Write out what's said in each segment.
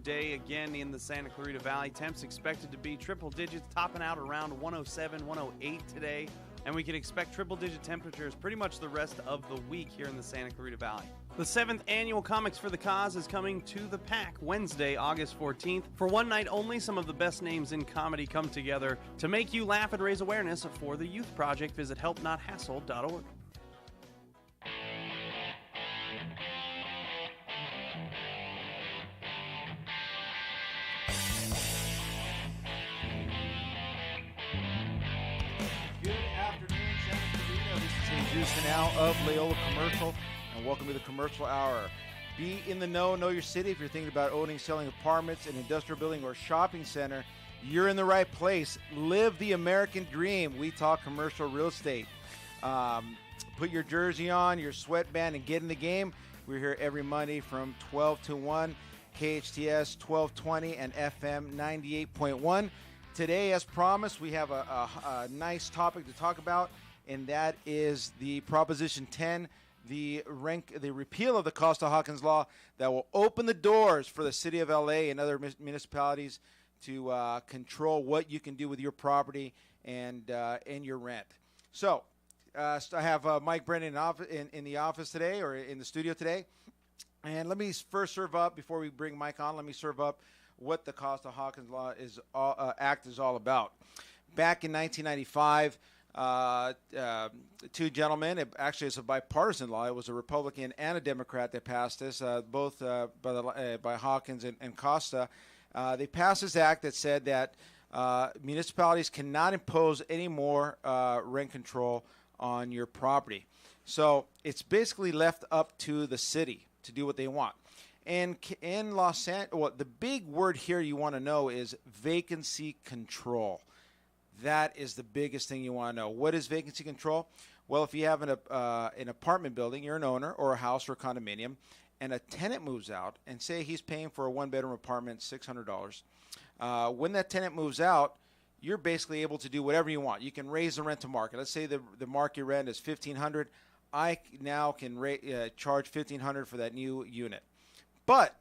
day again in the Santa Clarita Valley. Temps expected to be triple digits, topping out around 107, 108 today. And we can expect triple-digit temperatures pretty much the rest of the week here in the Santa Clarita Valley. The 7th annual Comics for the Cause is coming to the Pack Wednesday, August 14th. For one night only, some of the best names in comedy come together to make you laugh and raise awareness for the Youth Project. Visit helpnothassle.org. Jesus Henao of Loyola Commercial, and welcome to the Commercial Hour. Be in the know your city. If you're thinking about owning, selling apartments, an industrial building, or shopping center, you're in the right place. Live the American dream. We talk commercial real estate. Put your jersey on, your sweatband, and get in the game. We're here every Monday from 12 to 1, KHTS 1220 and FM 98.1. Today, as promised, we have a nice topic to talk about, and that is the Proposition 10, the repeal of the Costa-Hawkins law that will open the doors for the city of LA and other municipalities to control what you can do with your property and your rent. So I have Mike Brennan in the office today, or in the studio today. And let me first serve up, before we bring Mike on, let me serve up what the Costa-Hawkins law Act is all about. Back in 1995, two gentlemen, it's a bipartisan law. It was a Republican and a Democrat that passed this, both by Hawkins and Costa. They passed this act that said that municipalities cannot impose any more rent control on your property. So it's basically left up to the city to do what they want. And in Los Angeles, the big word here you want to know is vacancy control. That is the biggest thing you want to know. What is vacancy control? Well, if you have an apartment building, you're an owner, or a house or a condominium, and a tenant moves out, and say he's paying for a one-bedroom apartment $600. When that tenant moves out, you're basically able to do whatever you want. You can raise the rent to market. Let's say the market rent is $1,500. I now can charge $1,500 for that new unit. But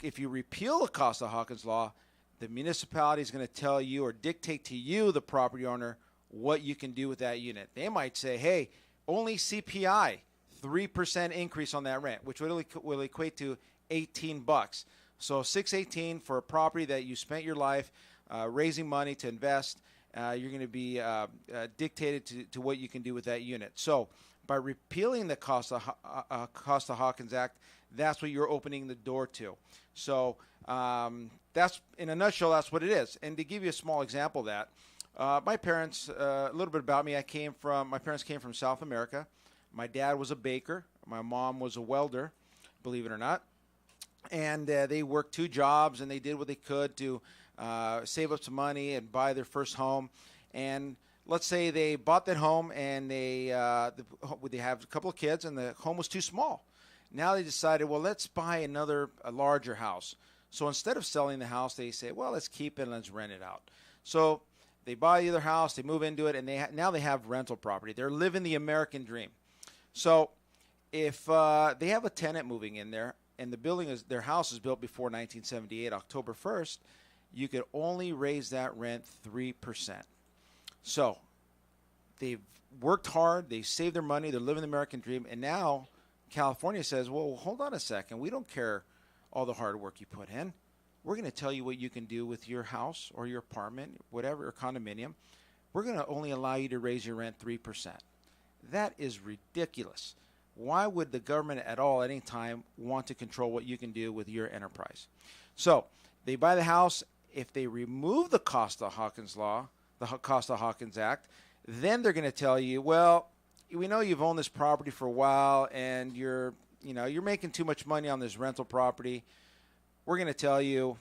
if you repeal the Costa-Hawkins law, the municipality is going to tell you or dictate to you, the property owner, what you can do with that unit. They might say, hey, only CPI, 3% increase on that rent, which will equate to $18. So $618 for a property that you spent your life raising money to invest. You're going to be dictated to what you can do with that unit. So by repealing the Costa-Hawkins Act, that's what you're opening the door to. So that's, in a nutshell, that's what it is. And to give you a small example of that, my parents, a little bit about me, my parents came from South America. My dad was a baker. My mom was a welder, believe it or not. And they worked two jobs, and they did what they could to save up some money and buy their first home. And let's say they bought that home, and they have a couple of kids, and the home was too small. Now they decided, well, let's buy a larger house. So instead of selling the house, they say, well, let's keep it and let's rent it out. So they buy the other house, they move into it, and now they have rental property. They're living the American dream. So if they have a tenant moving in there, and their house is built before 1978, October 1st, you could only raise that rent 3%. So they've worked hard, they saved their money, they're living the American dream, and now California says, well, hold on a second. We don't care all the hard work you put in. We're going to tell you what you can do with your house or your apartment, whatever, or condominium. We're going to only allow you to raise your rent 3%. That is ridiculous. Why would the government at any time want to control what you can do with your enterprise? So they buy the house. If they remove the Costa-Hawkins law, the Costa-Hawkins Act, then they're going to tell you, well, we know you've owned this property for a while, and you're making too much money on this rental property. We're going to tell you,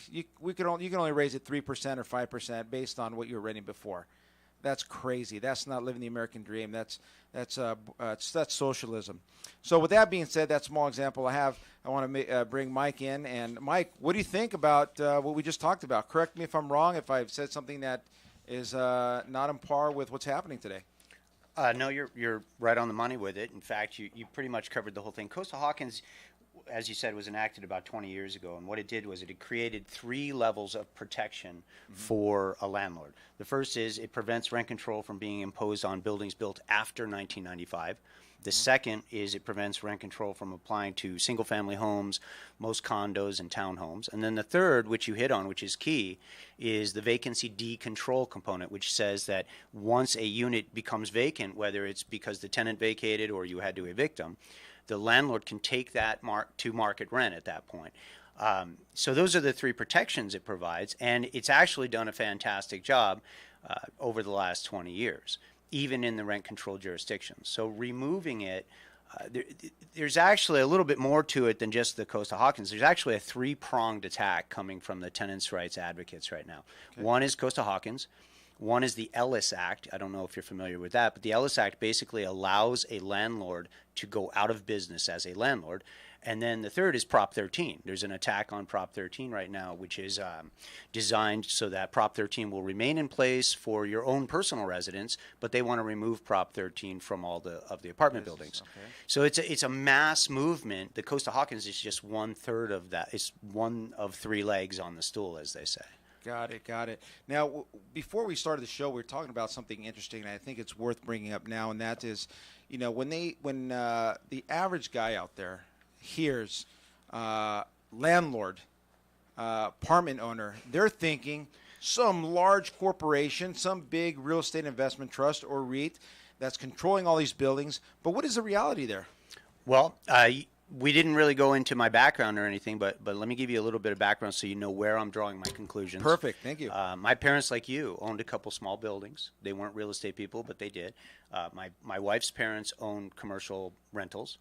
you can only raise it 3% or 5% based on what you were renting before. That's crazy. That's not living the American dream. That's socialism. So with that being said, that small example I want to bring Mike in. And Mike, what do you think about what we just talked about? Correct me if I'm wrong, if I've said something that is not on par with what's happening today. No, you're right on the money with it. In fact, you pretty much covered the whole thing. Costa-Hawkins, as you said, was enacted about 20 years ago. And what it did was it created 3 levels of protection for a landlord. The first is it prevents rent control from being imposed on buildings built after 1995. The second is it prevents rent control from applying to single-family homes, most condos, and townhomes. And then the third, which you hit on, which is key, is the vacancy decontrol component, which says that once a unit becomes vacant, whether it's because the tenant vacated or you had to evict them, the landlord can take that to market rent at that point. So those are the 3 protections it provides, and it's actually done a fantastic job over the last 20 years. Even in the rent-controlled jurisdictions. So removing it, there's actually a little bit more to it than just the Costa-Hawkins. There's actually a 3-pronged attack coming from the tenants' rights advocates right now. Okay. One is Costa-Hawkins. One is the Ellis Act. I don't know if you're familiar with that, but the Ellis Act basically allows a landlord to go out of business as a landlord. And then the third is Prop 13. There's an attack on Prop 13 right now, which is designed so that Prop 13 will remain in place for your own personal residence, but they want to remove Prop 13 from all of the apartment buildings. Okay. So it's a mass movement. The Costa-Hawkins is just 1/3 of that. It's one of 3 legs on the stool, as they say. Got it. Now, before we started the show, we were talking about something interesting, and I think it's worth bringing up now, and that is, when the average guy out there hears landlord, apartment owner, they're thinking some large corporation, some big real estate investment trust or REIT that's controlling all these buildings. But what is the reality there? Well, we didn't really go into my background or anything, but let me give you a little bit of background so you know where I'm drawing my conclusions. Perfect. Thank you. My parents, like you, owned a couple small buildings. They weren't real estate people, but they did. My wife's parents owned commercial rentals.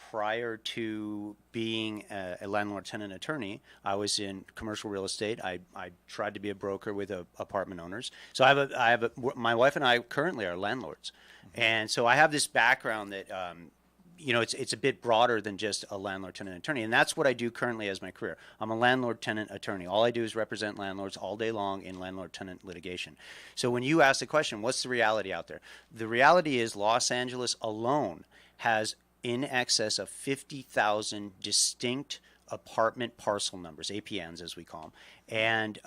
Prior to being a landlord-tenant attorney, I was in commercial real estate. I tried to be a broker with apartment owners. So my wife and I currently are landlords. And so I have this background that, it's a bit broader than just a landlord-tenant attorney. And that's what I do currently as my career. I'm a landlord-tenant attorney. All I do is represent landlords all day long in landlord-tenant litigation. So when you ask the question, what's the reality out there? The reality is Los Angeles alone has in excess of 50,000 distinct apartment parcel numbers, APNs as we call them. And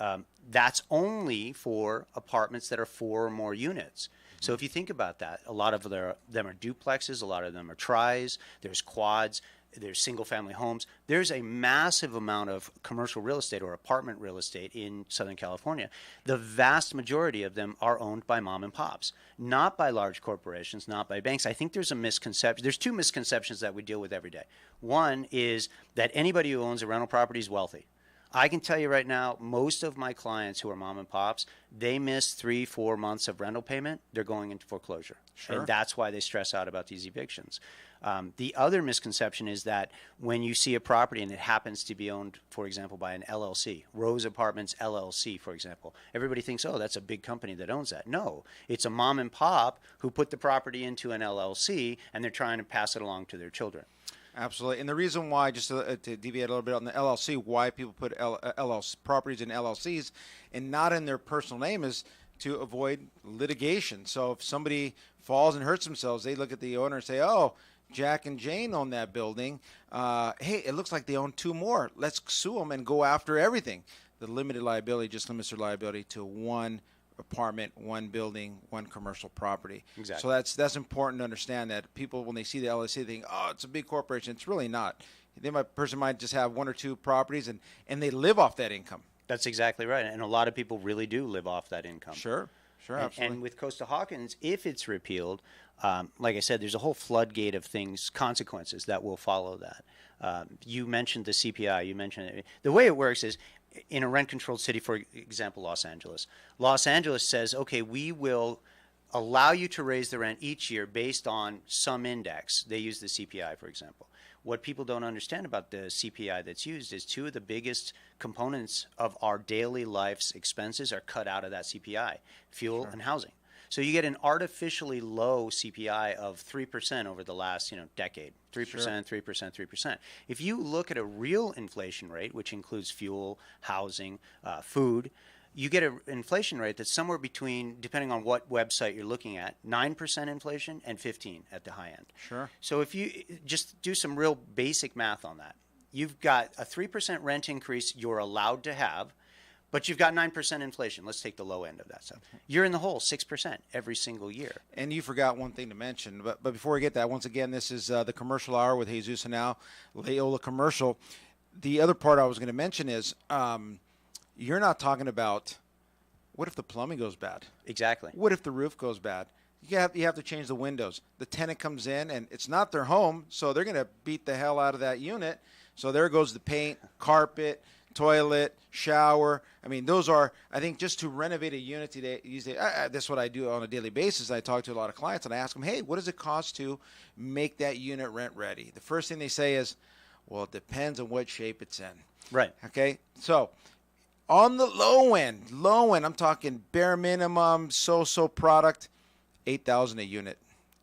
that's only for apartments that are 4 or more units. So if you think about that, a lot of them are duplexes, a lot of them are tris, there's quads, there's single-family homes. There's a massive amount of commercial real estate or apartment real estate in Southern California. The vast majority of them are owned by mom and pops, not by large corporations, not by banks. I think there's a misconception. There's 2 misconceptions that we deal with every day. One is that anybody who owns a rental property is wealthy. I can tell you right now, most of my clients who are mom and pops, they miss 3-4 months of rental payment. They're going into foreclosure. Sure. And that's why they stress out about these evictions. The other misconception is that when you see a property and it happens to be owned, for example, by an LLC, Rose Apartments LLC, for example, everybody thinks, oh, that's a big company that owns that. No, it's a mom and pop who put the property into an LLC and they're trying to pass it along to their children. Absolutely. And the reason why, just to deviate a little bit on the LLC, why people put LLC properties in LLCs and not in their personal name is to avoid litigation. So if somebody falls and hurts themselves, they look at the owner and say, oh, Jack and Jane own that building. Hey, it looks like they own 2 more. Let's sue them and go after everything. The limited liability just limits their liability to 1 apartment, 1 building, 1 commercial property. Exactly. So that's important to understand that people, when they see the LLC, they think, oh, it's a big corporation. It's really not. Person might just have 1 or 2 properties, and they live off that income. That's exactly right. And a lot of people really do live off that income. Sure, absolutely. And with Costa-Hawkins, if it's repealed, like I said, there's a whole floodgate of consequences that will follow that. You mentioned the CPI. You mentioned it. The way it works is, in a rent-controlled city, for example, Los Angeles. Los Angeles says, okay, we will allow you to raise the rent each year based on some index. They use the CPI, for example. What people don't understand about the CPI that's used is 2 of the biggest components of our daily life's expenses are cut out of that CPI, fuel and housing. So you get an artificially low CPI of 3% over the last decade, 3%, 3%, 3%. If you look at a real inflation rate, which includes fuel, housing, food, you get an inflation rate that's somewhere between, depending on what website you're looking at, 9% inflation and 15 at the high end. Sure. So if you just do some real basic math on that, you've got a 3% rent increase you're allowed to have, but you've got 9% inflation. Let's take the low end of that stuff. You're in the hole 6% every single year. And you forgot one thing to mention. But before we get that, once again, this is the commercial hour with Jesus Henao, Loyola Commercial. The other part I was going to mention is you're not talking about what if the plumbing goes bad? Exactly. What if the roof goes bad? You have to change the windows. The tenant comes in, and it's not their home, so they're going to beat the hell out of that unit. So there goes the paint, carpet, toilet, shower. I mean, those are, I think, just to renovate a unit today, that's what I do on a daily basis. I talk to a lot of clients, and I ask them, hey, what does it cost to make that unit rent ready? The first thing they say is, well, it depends on what shape it's in. Right. Okay? So on the low end, I'm talking bare minimum, so product, $8,000 a unit,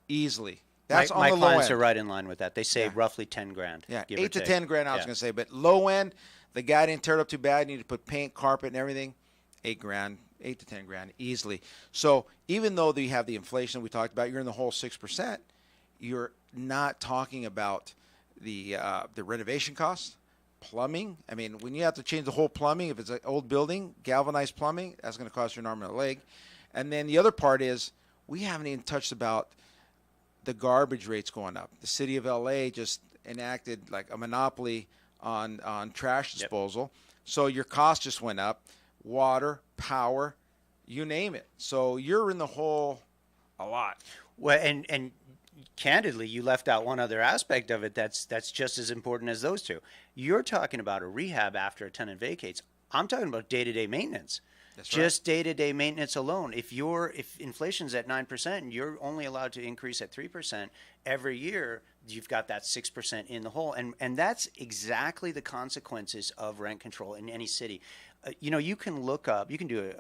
easily. That's on my the low end. clients are right in line with that. They save roughly 10 grand. Yeah, give 8 to or take. 10 grand, I was going to say. But low end, the guy didn't tear it up too bad. You need to put paint, carpet, and everything. 8 grand, 8 to 10 grand, easily. So even though you have the inflation we talked about, you're in the whole 6%. You're not talking about the renovation costs, plumbing. I mean, when you have to change the whole plumbing, if it's an old building, galvanized plumbing, that's going to cost you an arm and a leg. And then the other part is we haven't even touched about the garbage rates going up. The city of LA just enacted like a monopoly on trash disposal. So your cost just went up. Water, power, you name it. So you're in the hole a lot. Well, and candidly, you left out one other aspect of it that's just as important as those two. You're talking about a rehab after a tenant vacates. I'm talking about day-to-day maintenance. That's just day-to-day maintenance alone. If inflation's at 9% and you're only allowed to increase at 3% every year, you've got that 6% in the hole. And that's exactly the consequences of rent control in any city. You can look up, you can do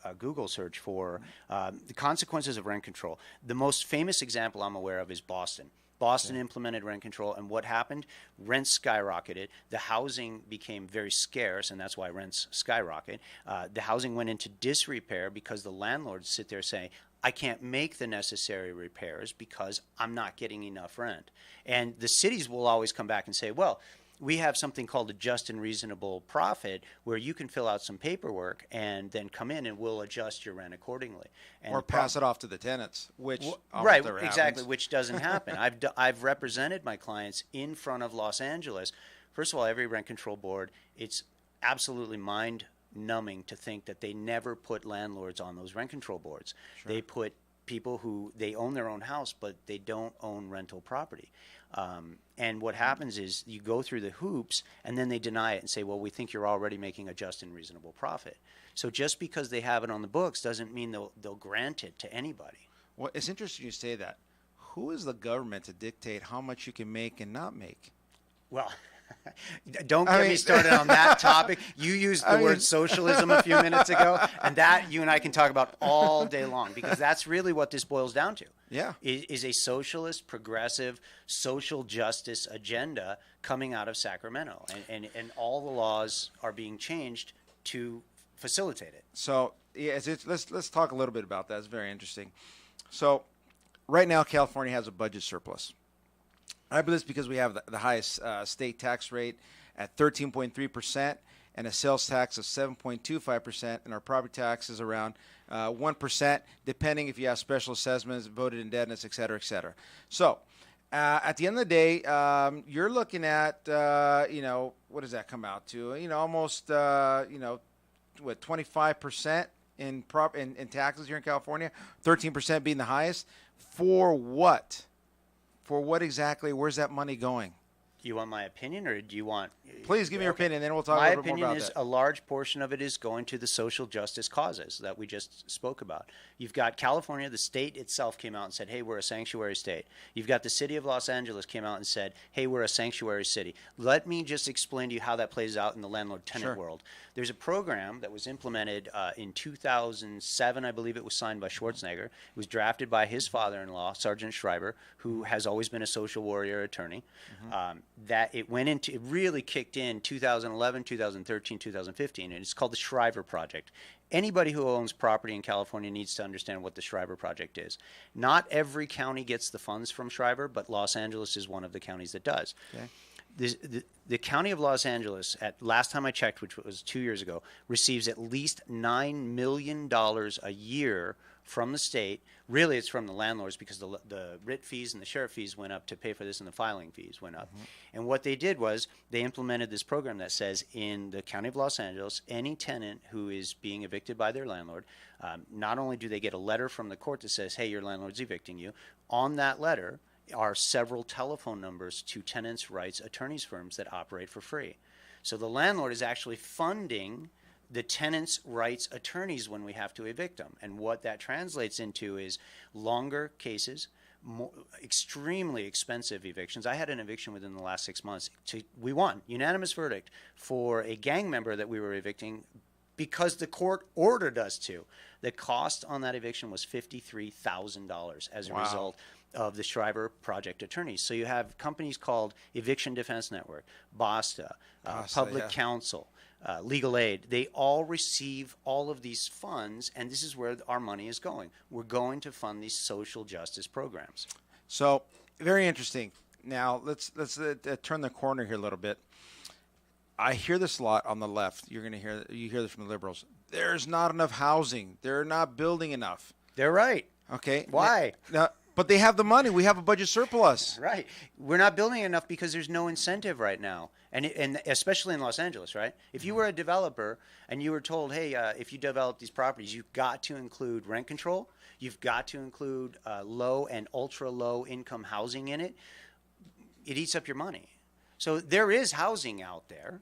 a Google search for the consequences of rent control. The most famous example I'm aware of is Boston. Boston implemented rent control, and what happened? Rents skyrocketed. The housing became very scarce, and that's why rents skyrocket. The housing went into disrepair because the landlords sit there saying, I can't make the necessary repairs because I'm not getting enough rent. And the cities will always come back and say, well, we have something called a just and reasonable profit where you can fill out some paperwork and then come in and we'll adjust your rent accordingly. And or pass it off to the tenants, which right, never exactly, happens. which doesn't happen. I've represented my clients in front of Los Angeles. First of all, every rent control board, it's absolutely mind-numbing to think that they never put landlords on those rent control boards. Sure. They put people who they own their own house, but they don't own rental property. And what happens is you go through the hoops and then they deny it and say, well, we think you're already making a just and reasonable profit. So just because they have it on the books doesn't mean they'll grant it to anybody. Well, it's interesting you say that. Who is the government to dictate how much you can make and not make? Well, don't get me started on that topic. You used the word socialism a few minutes ago, and that you and I can talk about all day long because that's really what this boils down to. Yeah. Is a socialist, progressive, social justice agenda coming out of Sacramento. And all the laws are being changed to facilitate it. So yeah, let's talk a little bit about that. It's very interesting. So right now, California has a budget surplus. I believe it's because we have the highest state tax rate at 13.3% and a sales tax of 7.25%, and our property tax is around 1%, depending if you have special assessments, voted indebtedness, et cetera, et cetera. So at the end of the day, you're looking at, what does that come out to? Almost, 25% in taxes here in California, 13% being the highest. For what? For what exactly? Where's that money going? You want my opinion, or do you want? Please give me your opinion, then we'll talk a little bit more about that. My opinion is a large portion of it is going to the social justice causes that we just spoke about. You've got California, the state itself came out and said, hey, we're a sanctuary state. You've got the city of Los Angeles came out and said, hey, we're a sanctuary city. Let me just explain to you how that plays out in the landlord-tenant world. There's a program that was implemented in 2007, I believe it was signed by Schwarzenegger. It was drafted by his father-in-law, Sergeant Schreiber, who has always been a social warrior attorney. that it really kicked in 2011, 2013, 2015, and it's called the Shriver Project. Anybody who owns property in California needs to understand what the Shriver Project is. Not every county gets the funds from Shriver, but Los Angeles is one of the counties that does. Okay. The county of Los Angeles, at last time I checked, which was 2 years ago, receives at least $9 million a year from the state. Really, it's from the landlords, because the writ fees and the sheriff fees went up to pay for this, and the filing fees went up. And what they did was they implemented this program that says in the county of Los Angeles, any tenant who is being evicted by their landlord, not only do they get a letter from the court that says, hey, your landlord's evicting you, on that letter are several telephone numbers to tenants' rights attorneys firms that operate for free. So the landlord is actually funding the tenants' rights attorneys when we have to evict them. And what that translates into is longer cases, extremely expensive evictions. I had an eviction within the last 6 months. We won, unanimous verdict, for a gang member that we were evicting because the court ordered us to. The cost on that eviction was $53,000 as a result of the Shriver Project attorneys. So you have companies called Eviction Defense Network, BASTA, Public Counsel, Legal Aid. They all receive all of these funds, and this is where our money is going. We're going to fund these social justice programs. So very interesting. Now let's turn the corner here a little bit. I hear this a lot on the left. You hear this from the liberals. There's not enough housing. They're not building enough. They're right. Okay. Why? Now, but they have the money. We have a budget surplus. Right. We're not building enough because there's no incentive right now. And especially in Los Angeles, right? If you were a developer and you were told, hey, if you develop these properties, you've got to include rent control. You've got to include low and ultra low income housing in it. It eats up your money. So there is housing out there,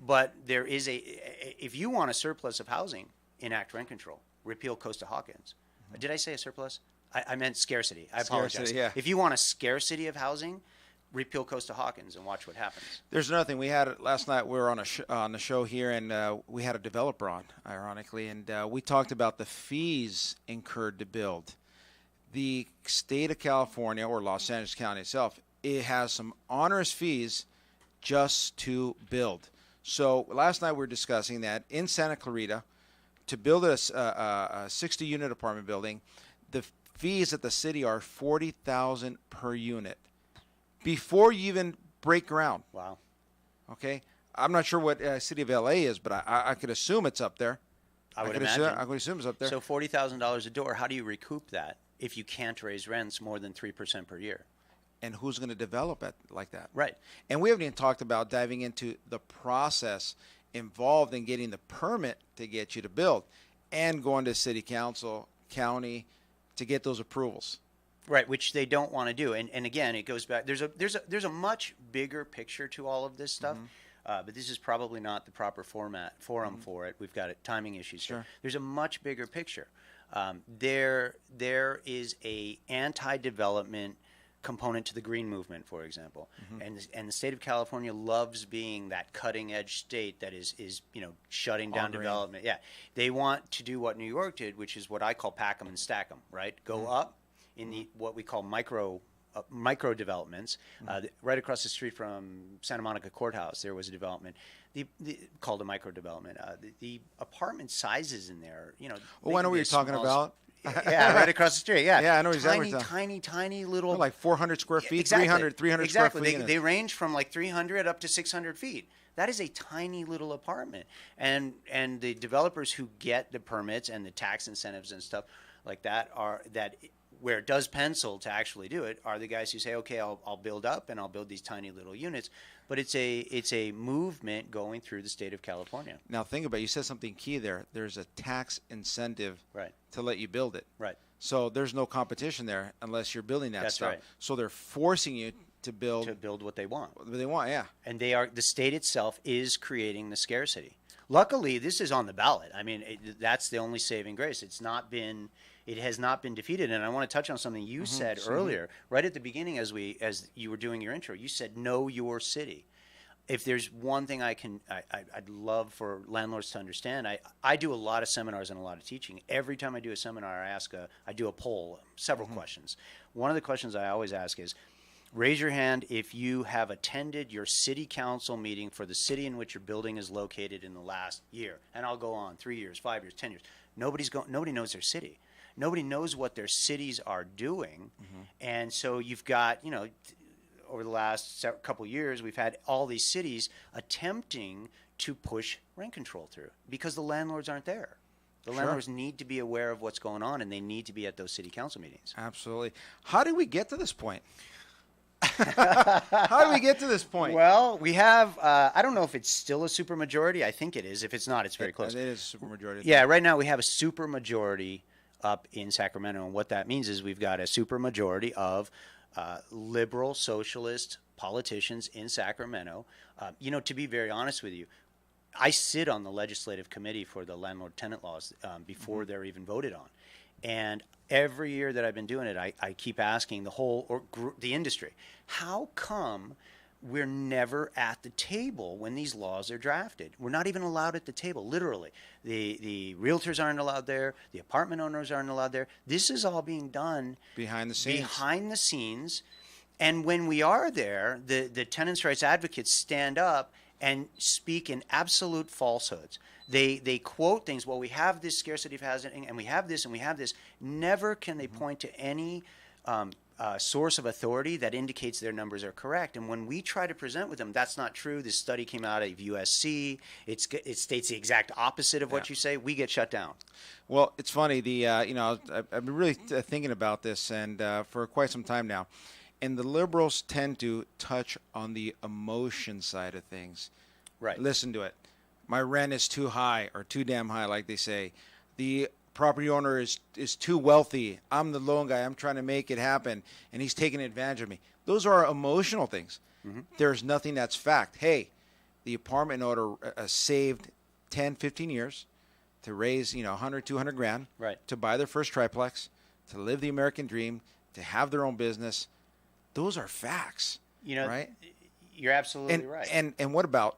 but there is if you want a surplus of housing, enact rent control, repeal Costa-Hawkins. Did I say a surplus? I meant scarcity. I apologize. Yeah. If you want a scarcity of housing, repeal Costa-Hawkins and watch what happens. There's another thing. We had last night. We were on the show here, and we had a developer on, ironically, and we talked about the fees incurred to build. The state of California, or Los Angeles County itself, it has some onerous fees just to build. So last night we were discussing that in Santa Clarita, to build a 60-unit apartment building, the fees at the city are $40,000 per unit before you even break ground. Wow. Okay, I'm not sure what city of LA is, but I could assume it's up there. I would imagine. I would assume it's up there. So $40,000 a door. How do you recoup that if you can't raise rents more than 3% per year? And who's going to develop it like that? Right. And we haven't even talked about diving into the process involved in getting the permit to get you to build, and going to city council, county, to get those approvals. Right, which they don't want to do. And again, it goes back. There's a much bigger picture to all of this stuff, but this is probably not the proper forum for it. We've got timing issues. Sure. There's a much bigger picture. There is a anti-development component to the green movement, for example, and the state of California loves being that cutting edge state that is shutting down development. Yeah, they want to do what New York did, which is what I call pack 'em and stack 'em. Right, go up in the what we call micro developments. Right across the street from Santa Monica Courthouse, there was a development called a micro development. The apartment sizes in there, I know what you're talking about. Yeah, right across the street. Yeah, yeah, I know exactly. Tiny little, like 400 square feet, exactly. 300 exactly. square feet. They range from like 300 up to 600 feet. That is a tiny little apartment, and the developers who get the permits and the tax incentives and stuff like that where it does pencil to actually do it are the guys who say, okay, I'll build up and I'll build these tiny little units. But it's a movement going through the state of California. Now think about it. You said something key there. There's a tax incentive to let you build it. Right. So there's no competition there unless you're building that That's stuff. right. So they're forcing you to build what they want. What they want, yeah. And the state itself is creating the scarcity. Luckily, this is on the ballot. I mean, that's the only saving grace. It has not been defeated. And I want to touch on something you said earlier, right at the beginning as you were doing your intro. You said, know your city. If there's one thing I'd love for landlords to understand, I do a lot of seminars and a lot of teaching. Every time I do a seminar, I do a poll, several questions. One of the questions I always ask is, Raise your hand if you have attended your city council meeting for the city in which your building is located in the last year. And I'll go on 3 years, 5 years, 10 years. Nobody knows their city. Nobody knows what their cities are doing. And so you've got, over the last couple of years, we've had all these cities attempting to push rent control through because the landlords aren't there. The landlords need to be aware of what's going on, and they need to be at those city council meetings. Absolutely. How did we get to this point? How do we get to this point? Well, we have, I don't know if it's still a supermajority. I think it is. If it's not, it's very close. It is a supermajority. Yeah, right now we have a supermajority up in Sacramento, and what that means is we've got a supermajority of liberal socialist politicians in Sacramento. To be very honest with you, I sit on the legislative committee for the landlord tenant laws before they're even voted on. And every year that I've been doing it, I keep asking the industry, how come we're never at the table when these laws are drafted? We're not even allowed at the table, literally. The realtors aren't allowed there. The apartment owners aren't allowed there. This is all being done behind the scenes. And when we are there, the tenants' rights advocates stand up and speak in absolute falsehoods. They quote things, well, we have this scarcity of housing, and we have this, and we have this. Never can they point to any source of authority that indicates their numbers are correct. And when we try to present with them, that's not true. This study came out of USC. It states the exact opposite of what you say. We get shut down. Well, it's funny. I've been really thinking about this, and for quite some time now. And the liberals tend to touch on the emotion side of things. Right. Listen to it. My rent is too high, or too damn high, like they say. The property owner is too wealthy. I'm the loan guy. I'm trying to make it happen, and he's taking advantage of me. Those are emotional things. There's nothing that's fact. Hey, the apartment owner saved 10, 15 years to raise 100, 200 grand to buy their first triplex, to live the American dream, to have their own business. Those are facts, right? You're absolutely right. And what about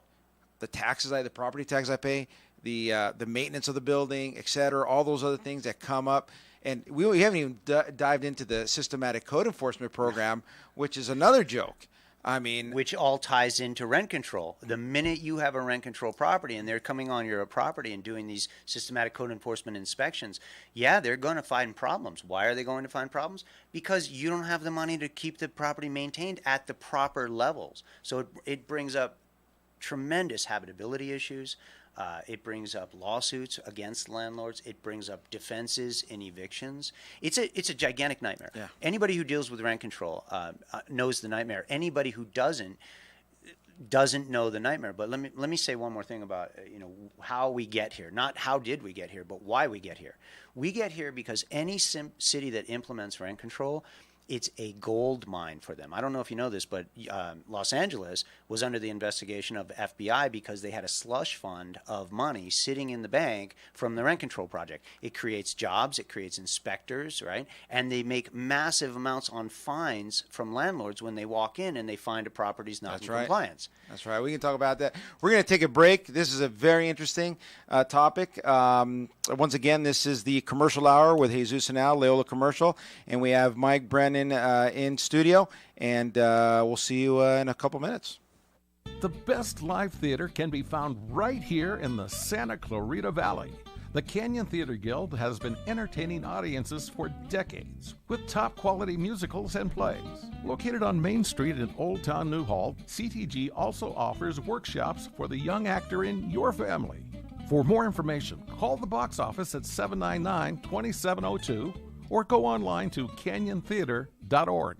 the taxes, the property tax I pay, the maintenance of the building, et cetera, all those other things that come up. And we haven't even dived into the systematic code enforcement program, which is another joke. I mean, which all ties into rent control. The minute you have a rent control property and they're coming on your property and doing these systematic code enforcement inspections, they're going to find problems. Why are they going to find problems? Because you don't have the money to keep the property maintained at the proper levels. So it brings up tremendous habitability issues. It brings up lawsuits against landlords. It brings up defenses in evictions. It's a gigantic nightmare. Yeah. Anybody who deals with rent control knows the nightmare. Anybody who doesn't know the nightmare. But let me say one more thing about how we get here. Not how did we get here, but why we get here. We get here because any city that implements rent control, it's a gold mine for them. I don't know if you know this, but Los Angeles was under the investigation of the FBI because they had a slush fund of money sitting in the bank from the rent control project. It creates jobs, it creates inspectors, right? And they make massive amounts on fines from landlords when they walk in and they find a property's not in compliance. That's right. We can talk about that. We're going to take a break. This is a very interesting topic. Once again, this is the Commercial Hour with Jesus Henao, Loyola Commercial, and we have Mike Brennan in studio, and we'll see you in a couple minutes. The best live theater can be found right here in the Santa Clarita Valley. The Canyon Theater Guild has been entertaining audiences for decades with top quality musicals and plays. Located on Main Street in Old Town Newhall, CTG also offers workshops for the young actor in your family. For more information, call the box office at 799-2702 or go online to canyontheater.org.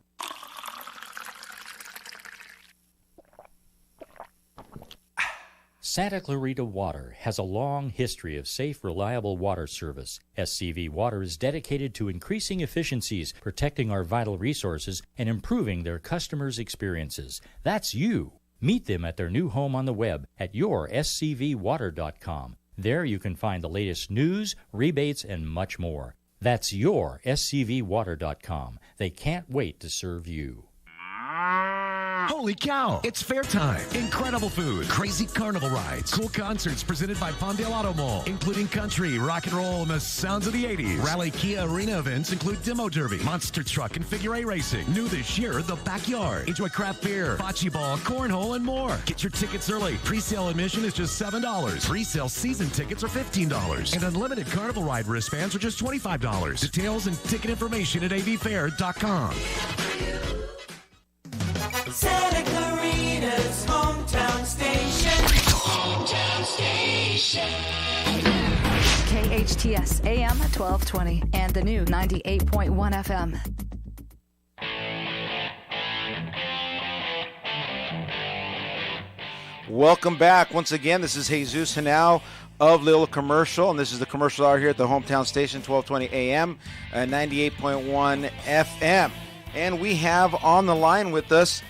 Santa Clarita Water has a long history of safe, reliable water service. SCV Water is dedicated to increasing efficiencies, protecting our vital resources, and improving their customers' experiences. That's you. Meet them at their new home on the web at yourscvwater.com. There you can find the latest news, rebates, and much more. That's yourscvwater.com. They can't wait to serve you. Holy cow, it's fair time. Incredible food, crazy carnival rides, cool concerts presented by Palmdale Auto Mall, including country, rock and roll, and the sounds of the 80s. Rally Kia Arena events include Demo Derby, Monster Truck, and Figure 8 Racing. New this year, The Backyard. Enjoy craft beer, bocce ball, cornhole, and more. Get your tickets early. Pre-sale admission is just $7. Pre-sale season tickets are $15. And unlimited carnival ride wristbands are just $25. Details and ticket information at avfair.com. Santa Clarita's hometown station. Hometown station. KHTS AM 1220 and the new 98.1 FM. Welcome back. Once again, this is Jesus Henao of Little Commercial, and this is the commercial hour here at the hometown station, 1220 AM, 98.1 FM. And we have on the line with us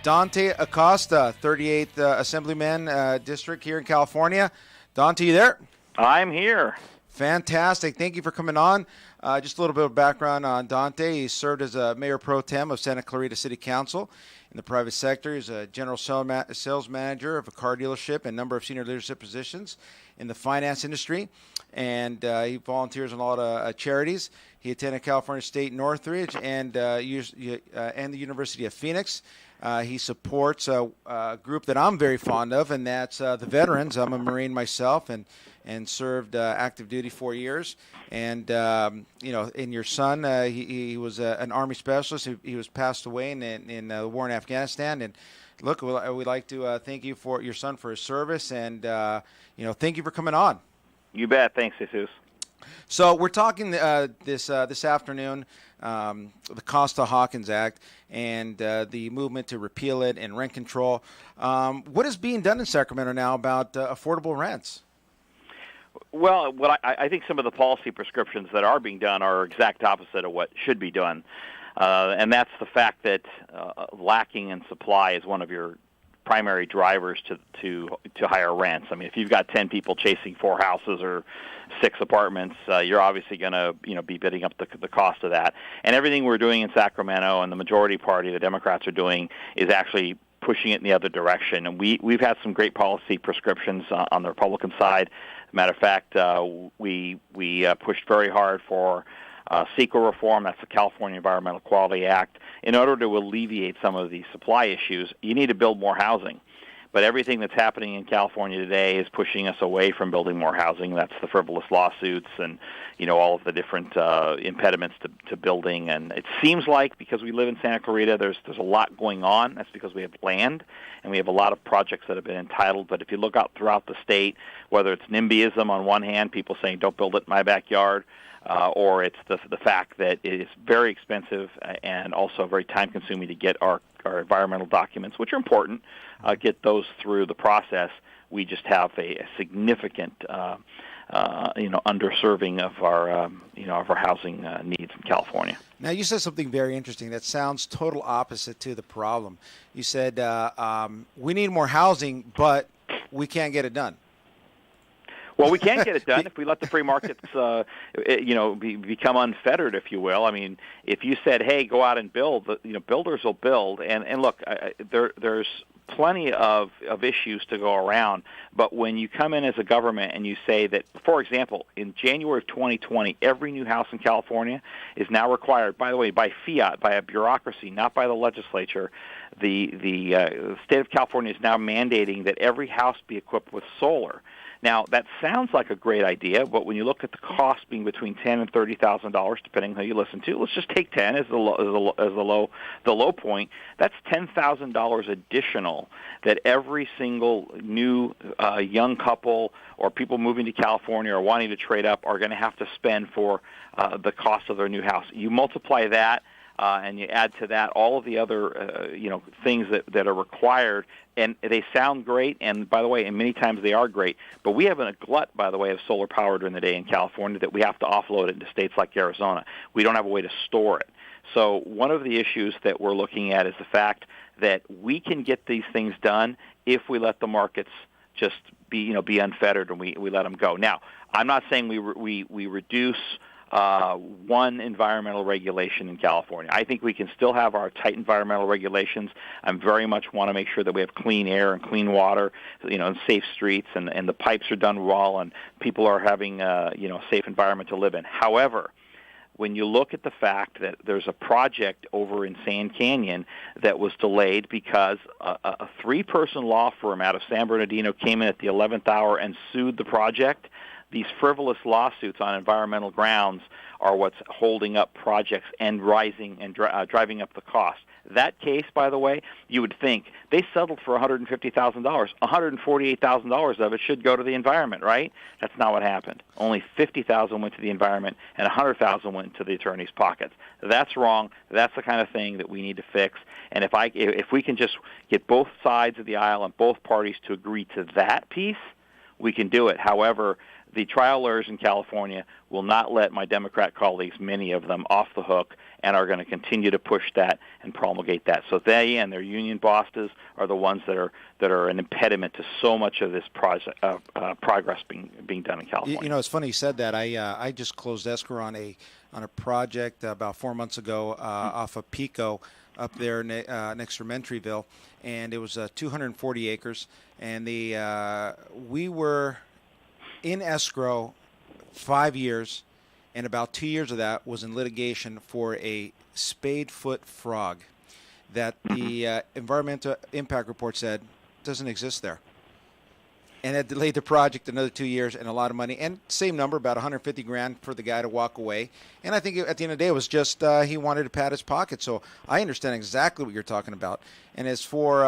Dante Acosta, 38th Assemblyman District here in California. Dante, you there? I'm here. Fantastic. Thank you for coming on. Just a little bit of background on Dante. He served as a mayor pro tem of Santa Clarita City Council in the private sector. He's a general sales manager of a car dealership and a number of senior leadership positions in the finance industry. And he volunteers on a lot of charities. He attended California State Northridge and the University of Phoenix. He supports a group that I'm very fond of, and that's the veterans. I'm a Marine myself and served active duty 4 years. And, in your son, he was an Army specialist. He was passed away in the war in Afghanistan. And, look, we'd like to thank you for your son for his service. And, thank you for coming on. You bet. Thanks, Jesus. So we're talking this afternoon, the Costa-Hawkins Act and the movement to repeal it and rent control. What is being done in Sacramento now about affordable rents? Well, I think some of the policy prescriptions that are being done are exact opposite of what should be done, and that's the fact that lacking in supply is one of your primary drivers to higher rents. I mean, if you've got 10 people chasing 4 houses or 6 apartments, you're obviously going to be bidding up the cost of that. And everything we're doing in Sacramento and the majority party, the Democrats, are doing is actually pushing it in the other direction. And we've had some great policy prescriptions on the Republican side. As a matter of fact, we pushed very hard for CEQA reform. That's the California Environmental Quality Act. In order to alleviate some of the supply issues, you need to build more housing. But everything that's happening in California today is pushing us away from building more housing. That's the frivolous lawsuits and, all of the different impediments to building. And it seems like because we live in Santa Clarita, there's a lot going on. That's because we have land and we have a lot of projects that have been entitled. But if you look out throughout the state, whether it's NIMBYism on one hand, people saying don't build it in my backyard, or it's the fact that it is very expensive and also very time-consuming to get our environmental documents, which are important, get those through the process. We just have a significant, underserving of our housing needs in California. Now, you said something very interesting that sounds total opposite to the problem. You said we need more housing, but we can't get it done. Well, we can get it done if we let the free markets, become unfettered, if you will. I mean, if you said, "Hey, go out and build," builders will build. And look, there's plenty of issues to go around. But when you come in as a government and you say that, for example, in January of 2020, every new house in California is now required, by the way, by fiat, by a bureaucracy, not by the legislature. The state of California is now mandating that every house be equipped with solar. Now, that sounds like a great idea, but when you look at the cost being between $10,000 and $30,000, depending on who you listen to, let's just take 10 as the low point. That's $10,000 additional that every single new young couple or people moving to California or wanting to trade up are going to have to spend for the cost of their new house. You multiply that. And you add to that all of the other, things that are required, and they sound great. And by the way, and many times they are great. But we have a glut, by the way, of solar power during the day in California that we have to offload into states like Arizona. We don't have a way to store it. So one of the issues that we're looking at is the fact that we can get these things done if we let the markets just be unfettered and we let them go. Now, I'm not saying we reduce one environmental regulation in California. I think we can still have our tight environmental regulations. I very much want to make sure that we have clean air and clean water, and safe streets, and the pipes are done well, and people are having a safe environment to live in. However, when you look at the fact that there's a project over in Sand Canyon that was delayed because a three-person law firm out of San Bernardino came in at the 11th hour and sued the project, these frivolous lawsuits on environmental grounds are what's holding up projects and driving up the cost. That case, by the way, you would think they settled for $150,000. $148,000 of it should go to the environment, right? That's not what happened. Only $50,000 went to the environment, and $100,000 went to the attorney's pockets. That's wrong. That's the kind of thing that we need to fix. And if we can just get both sides of the aisle and both parties to agree to that piece, we can do it. However, the trial lawyers in California will not let my Democrat colleagues, many of them, off the hook, and are going to continue to push that and promulgate that. So they and their union bosses are the ones that are an impediment to so much of this progress being done in California. It's funny you said that. I just closed escrow on a project about 4 months ago off of Pico up there next to Mentryville, and it was 240 acres, and we were in escrow 5 years, and about 2 years of that was in litigation for a spade-foot frog that the environmental impact report said doesn't exist there. And it delayed the project another 2 years and a lot of money. And same number, about $150,000 for the guy to walk away. And I think at the end of the day, it was just he wanted to pad his pocket. So I understand exactly what you're talking about. And as for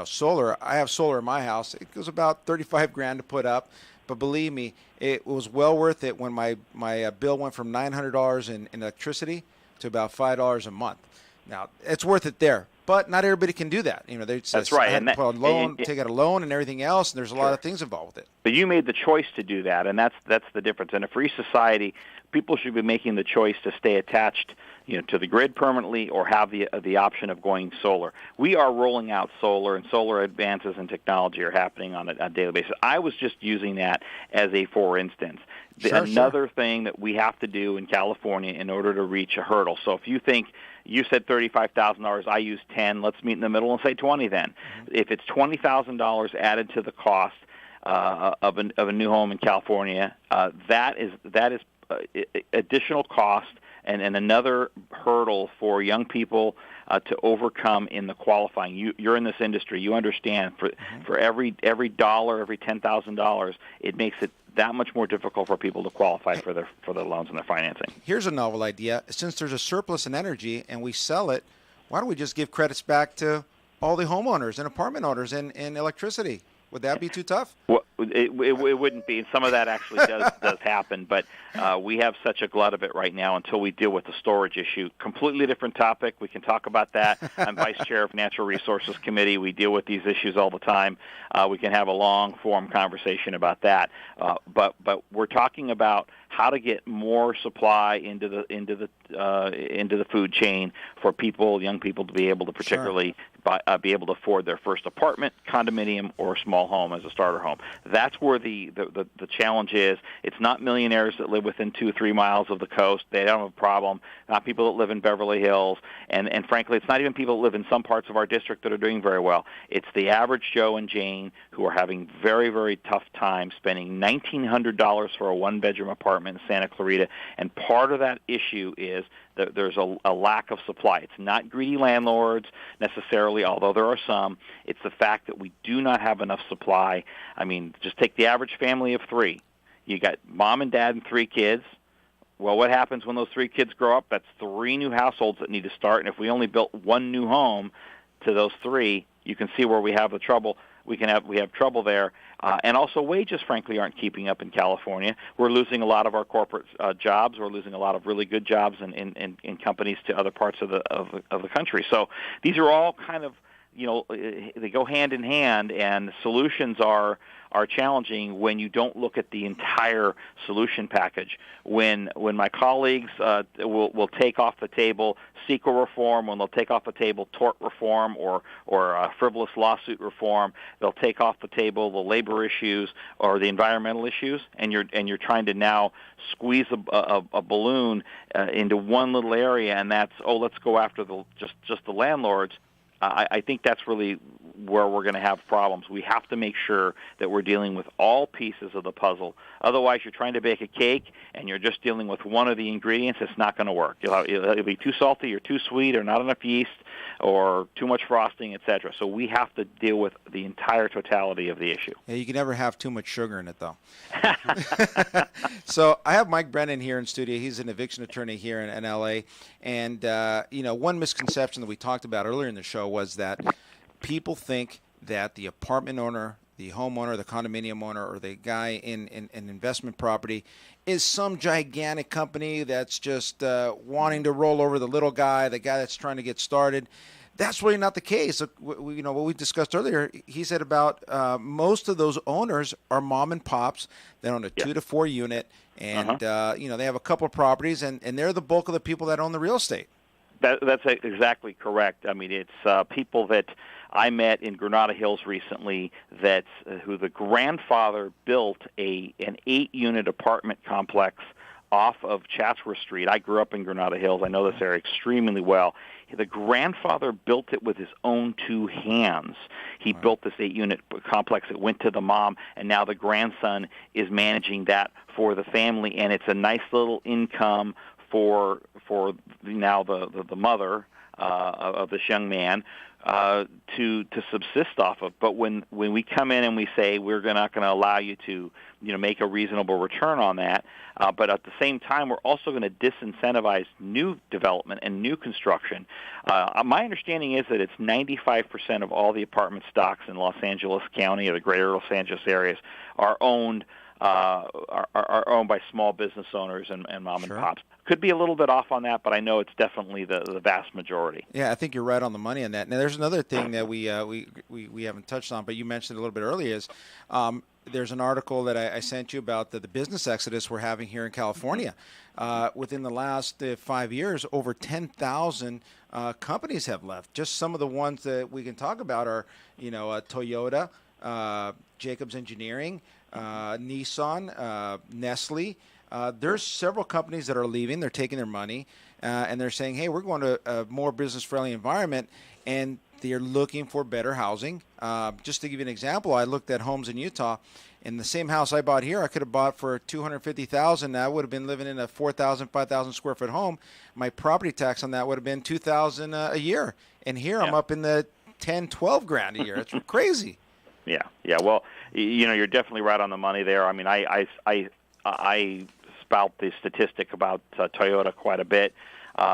solar, I have solar in my house. It goes about $35,000 to put up. But believe me, it was well worth it when my bill went from $900 in electricity to about $5 a month. Now, it's worth it there. But not everybody can do that. That's right. And take out a loan and everything else, and there's a lot of things involved with it. But you made the choice to do that, and that's the difference. In a free society, people should be making the choice to stay attached, to the grid permanently or have the option of going solar. We are rolling out solar, and solar advances in technology are happening on a daily basis. I was just using that as a for instance. Another thing that we have to do in California in order to reach a hurdle. So if you think you said $35,000, I use 10. Let's meet in the middle and say 20 then. Mm-hmm. If it's $20,000 added to the cost of a new home in California, that is additional cost and another hurdle for young people to overcome in the qualifying. You're in this industry. You understand for every dollar, every $10,000, it makes it that much more difficult for people to qualify for their loans and their financing. Here's a novel idea. Since there's a surplus in energy and we sell it, why don't we just give credits back to all the homeowners and apartment owners and electricity? Would that be too tough? Well, it wouldn't be. Some of that actually does happen, but we have such a glut of it right now until we deal with the storage issue. Completely different topic. We can talk about that. I'm vice chair of Natural Resources Committee. We deal with these issues all the time. We can have a long-form conversation about that. But we're talking about how to get more supply into the food chain for young people to be able to particularly be able to afford their first apartment, condominium, or small home as a starter home. That's where the challenge is. It's not millionaires that live within 2 or 3 miles of the coast. They don't have a problem. Not people that live in Beverly Hills. And frankly, it's not even people that live in some parts of our district that are doing very well. It's the average Joe and Jane who are having very, very tough time spending $1,900 for a one-bedroom apartment in Santa Clarita. And part of that issue is that there's a lack of supply. It's not greedy landlords necessarily, although there are some. It's the fact that we do not have enough supply. I mean, just take the average family of 3. You got mom and dad and 3 kids. Well, what happens when those 3 kids grow up? That's 3 new households that need to start. And if we only built 1 new home to those 3, you can see where we have the trouble. We have trouble there. And also wages, frankly, aren't keeping up in California. We're losing a lot of our corporate jobs. We're losing a lot of really good jobs in companies to other parts of the country. So these are all kind of, they go hand in hand, and solutions are are challenging when you don't look at the entire solution package. When my colleagues will take off the table CEQA reform, when they'll take off the table tort reform or frivolous lawsuit reform, they'll take off the table the labor issues or the environmental issues, and you're trying to now squeeze a balloon into one little area, and that's let's go after just the landlords. I think that's really where we're going to have problems. We have to make sure that we're dealing with all pieces of the puzzle. Otherwise, you're trying to bake a cake and you're just dealing with one of the ingredients. It's not going to work. It'll be too salty or too sweet or not enough yeast or too much frosting, etc. So we have to deal with the entire totality of the issue. Yeah, you can never have too much sugar in it, though. So I have Mike Brennan here in studio. He's an eviction attorney here in L.A. And, one misconception that we talked about earlier in the show was that people think that the apartment owner, the homeowner, the condominium owner, or the guy in investment property is some gigantic company that's just wanting to roll over the little guy, the guy that's trying to get started. That's really not the case. What we discussed earlier, he said about most of those owners are mom and pops. They own a 2 to 4 unit, and they have a couple of properties, and they're the bulk of the people that own the real estate. That's exactly correct. I mean, it's people that I met in Granada Hills recently who the grandfather built an 8-unit apartment complex off of Chatsworth Street. I grew up in Granada Hills. I know this area extremely well. The grandfather built it with his own 2 hands. He built this 8-unit complex. It went to the mom, and now the grandson is managing that for the family, and it's a nice little income for now the mother of this young man to subsist off of. But when we come in and we say we're not going to allow you to make a reasonable return on that, but at the same time we're also going to disincentivize new development and new construction. My understanding is that it's 95% of all the apartment stocks in Los Angeles County or the greater Los Angeles areas are owned by small business owners and mom and pops. Could be a little bit off on that, but I know it's definitely the vast majority. Yeah, I think you're right on the money on that. Now, there's another thing that we haven't touched on, but you mentioned a little bit earlier is there's an article that I sent you about the business exodus we're having here in California. Within the last 5 years, over 10,000 companies have left. Just some of the ones that we can talk about are, Toyota, Jacobs Engineering, Nissan, Nestle. There's several companies that are leaving. They're taking their money, and they're saying, hey, we're going to a more business-friendly environment, and they're looking for better housing. Just to give you an example, I looked at homes in Utah. In the same house I bought here, I could have bought for $250,000. I would have been living in a 4,000, 5,000 square foot home. My property tax on that would have been $2,000 a year. And here I'm up in the 10, 12 grand a year. It's crazy. Yeah. Well, you're definitely right on the money there. I mean, I spout the statistic about Toyota quite a bit.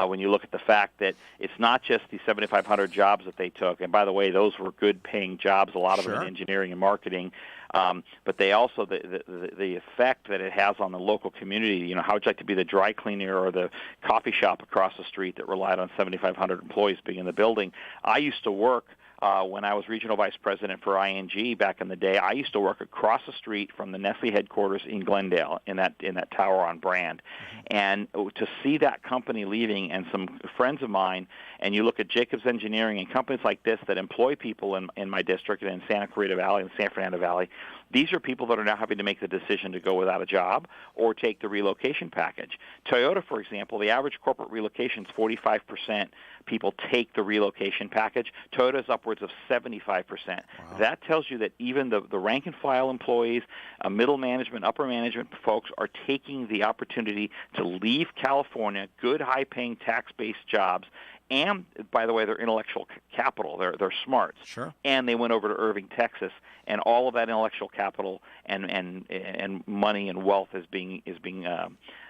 When you look at the fact that it's not just the 7,500 jobs that they took, and by the way, those were good-paying jobs, a lot of them in engineering and marketing, but they also, the effect that it has on the local community, how would you like to be the dry cleaner or the coffee shop across the street that relied on 7,500 employees being in the building? I used to work when I was regional vice president for ING back in the day. I used to work across the street from the Nestle headquarters in Glendale, in that tower on Brand, and to see that company leaving, and some friends of mine, and you look at Jacobs Engineering and companies like this that employ people in my district and in Santa Clarita Valley and San Fernando Valley. These are people that are now having to make the decision to go without a job or take the relocation package. Toyota, for example, the average corporate relocation is 45%. People take the relocation package. Toyota is upwards of 75%. Wow. That tells you that even the rank-and-file employees, middle management, upper management folks are taking the opportunity to leave California, good, high-paying, tax-based jobs, and, by the way, they're intellectual capital. They're smarts. Sure. And they went over to Irving, Texas, and all of that intellectual capital and money and wealth is being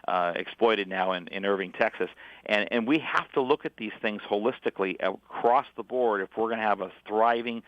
exploited now in Irving, Texas. And we have to look at these things holistically across the board if we're going to have a thriving,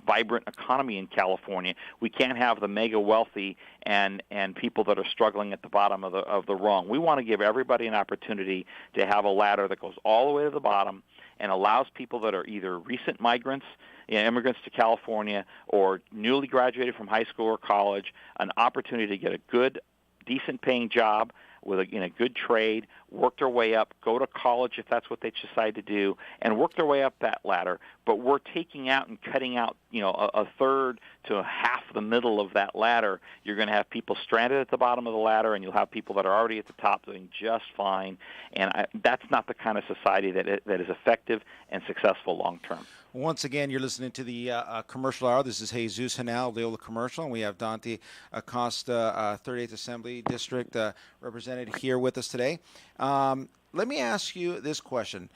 vibrant economy in California. We can't have the mega wealthy and people that are struggling at the bottom of the rung. We want to give everybody an opportunity to have a ladder that goes all the way to the bottom and allows people that are either recent migrants, immigrants to California, or newly graduated from high school or college, an opportunity to get a good, decent-paying job in a good trade, work their way up, go to college if that's what they decide to do, and work their way up that ladder. But we're taking out and cutting out, a third to half the middle of that ladder. You're going to have people stranded at the bottom of the ladder, and you'll have people that are already at the top doing just fine. And that's not the kind of society that is effective and successful long term. Once again, you're listening to the Commercial Hour. This is Jesus Henao, Leola Commercial, and we have Dante Acosta, 38th Assembly District, represented here with us today. Let me ask you this question.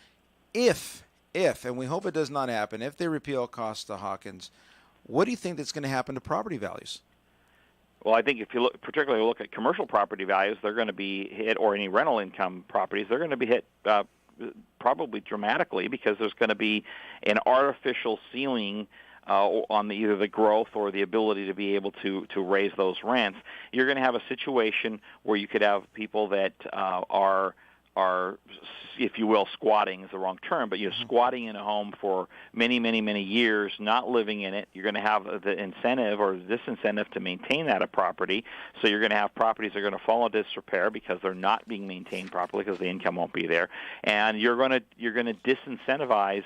If, and we hope it does not happen, if they repeal Acosta-Hawkins, what do you think that's going to happen to property values? Well, I think if you particularly look at commercial property values, they're going to be hit, or any rental income properties, they're going to be hit probably dramatically, because there's going to be an artificial ceiling on either the growth or the ability to be able to raise those rents. You're going to have a situation where you could have people that are, if you will, squatting is the wrong term, but you're squatting in a home for many, many, many years, not living in it. You're going to have the incentive or disincentive to maintain that property. So you're going to have properties that are going to fall into disrepair because they're not being maintained properly because the income won't be there, and you're going to disincentivize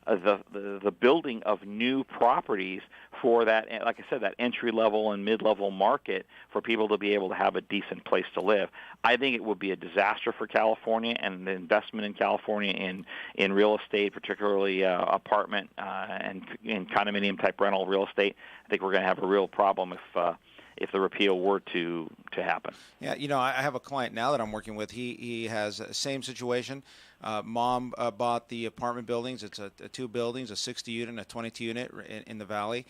the building of new properties for that, like I said, that entry-level and mid-level market for people to be able to have a decent place to live. I think it would be a disaster for California and the investment in California in real estate, particularly apartment and condominium-type rental real estate. I think we're going to have a real problem if the repeal were to happen. Yeah, I have a client now that I'm working with. He has the same situation. Mom bought the apartment buildings. It's a 2 buildings, a 60-unit and a 22-unit in the Valley.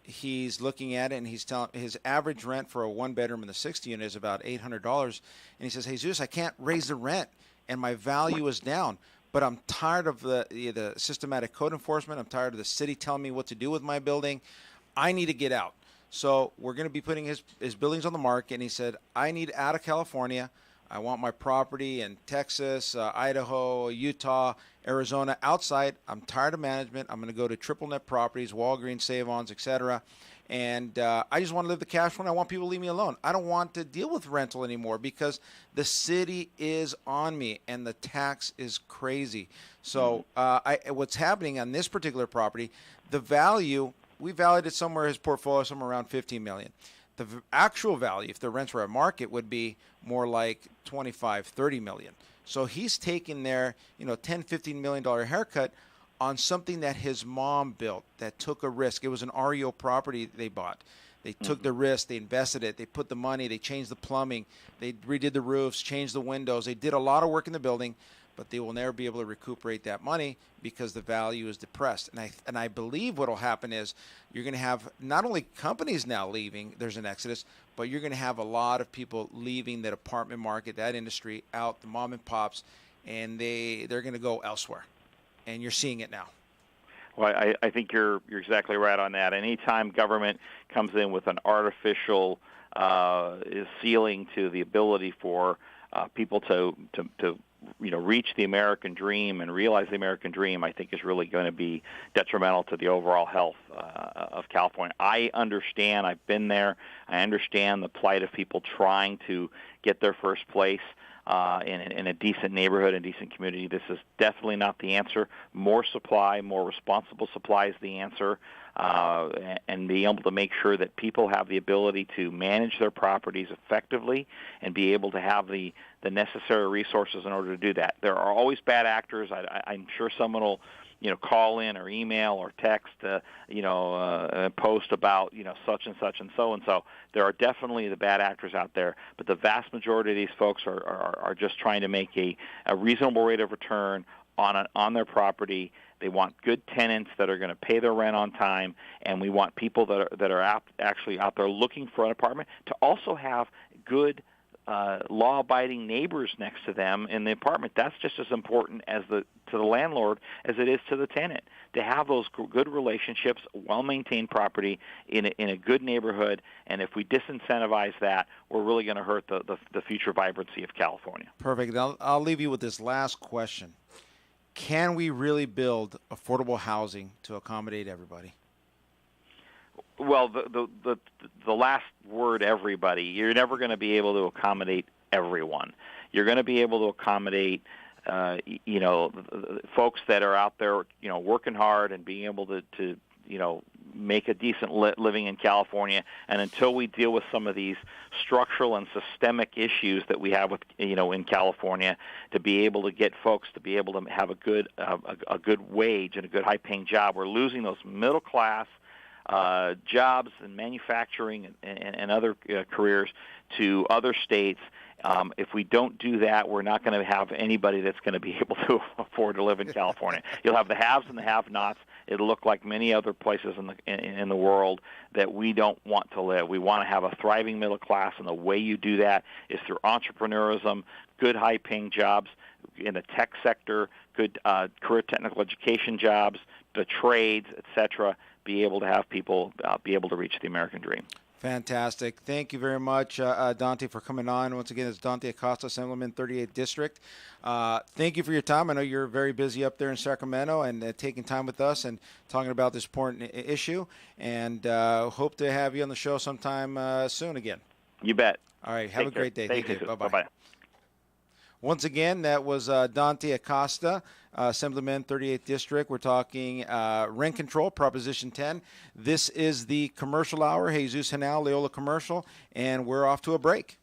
He's looking at it, and he's telling his average rent for a 1-bedroom in the 60-unit is about $800. And he says, Jesus, I can't raise the rent, and my value is down. But I'm tired of the systematic code enforcement. I'm tired of the city telling me what to do with my building. I need to get out. So we're going to be putting his buildings on the market. And he said, I need out of California. I want my property in Texas, Idaho, Utah, Arizona, outside. I'm tired of management. I'm going to go to triple net properties, Walgreens, Save-Ons, etc. And I just want to live the cash flow. I want people to leave me alone. I don't want to deal with rental anymore because the city is on me and the tax is crazy. So what's happening on this particular property, the value, we valued it somewhere, his portfolio, somewhere around $15 million. The actual value, if the rents were at market, would be more like $25-30 million. So he's taking their, $10, $15 million haircut on something that his mom built that took a risk. It was an REO property they bought. They took the risk, they invested it, they put the money, they changed the plumbing, they redid the roofs, changed the windows. They did a lot of work in the building, but they will never be able to recuperate that money because the value is depressed. And I believe what will happen is you're going to have not only companies now leaving, there's an exodus, but you're going to have a lot of people leaving that apartment market, that industry, out, the mom and pops, and they're going to go elsewhere. And you're seeing it now. Well, I think you're exactly right on that. Anytime government comes in with an artificial ceiling to the ability for people to reach the American dream and realize the American dream, I think is really going to be detrimental to the overall health of California. I understand. I've been there. I understand the plight of people trying to get their first place in a decent neighborhood, a decent community. This is definitely not the answer. More supply, more responsible supply is the answer, and being able to make sure that people have the ability to manage their properties effectively and be able to have the necessary resources in order to do that. There are always bad actors. I'm sure someone will call in or email or text, post about, such and such and so. There are definitely the bad actors out there, but the vast majority of these folks are just trying to make a reasonable rate of return on their property. They want good tenants that are going to pay their rent on time, and we want people that are actually out there looking for an apartment to also have good law-abiding neighbors next to them in the apartment. That's just as important to the landlord as it is to the tenant, to have those good relationships, well-maintained property in a good neighborhood. And if we disincentivize that, we're really going to hurt the future vibrancy of California. Perfect. I'll leave you with this last question. can we really build affordable housing to accommodate everybody? Well, the last word, everybody. You're never going to be able to accommodate everyone. You're going to be able to accommodate, folks that are out there, working hard and being able to make a decent living in California. And until we deal with some of these structural and systemic issues that we have with, in California, to be able to get folks to be able to have a good wage and a good high-paying job, we're losing those middle-class jobs in manufacturing and other careers to other states. If we don't do that, we're not going to have anybody that's going to be able to afford to live in California. You'll have the haves and the have-nots. It'll look like many other places in the world that we don't want to live. We want to have a thriving middle class, and the way you do that is through entrepreneurism, good high-paying jobs in the tech sector, good career technical education jobs, the trades, etc. Be able to have people be able to reach the American dream. Fantastic. Thank you very much, Dante, for coming on. Once again, it's Dante Acosta, Assemblyman, 38th District. Thank you for your time. I know you're very busy up there in Sacramento and taking time with us and talking about this important issue. And hope to have you on the show sometime soon again. You bet. All right. Have a great day. Thank you. Bye-bye. Bye-bye. Once again, that was Dante Acosta, Assemblyman, 38th District. We're talking rent control, Proposition 10. This is the commercial hour, Jesus Henao, Loyola Commercial, and we're off to a break.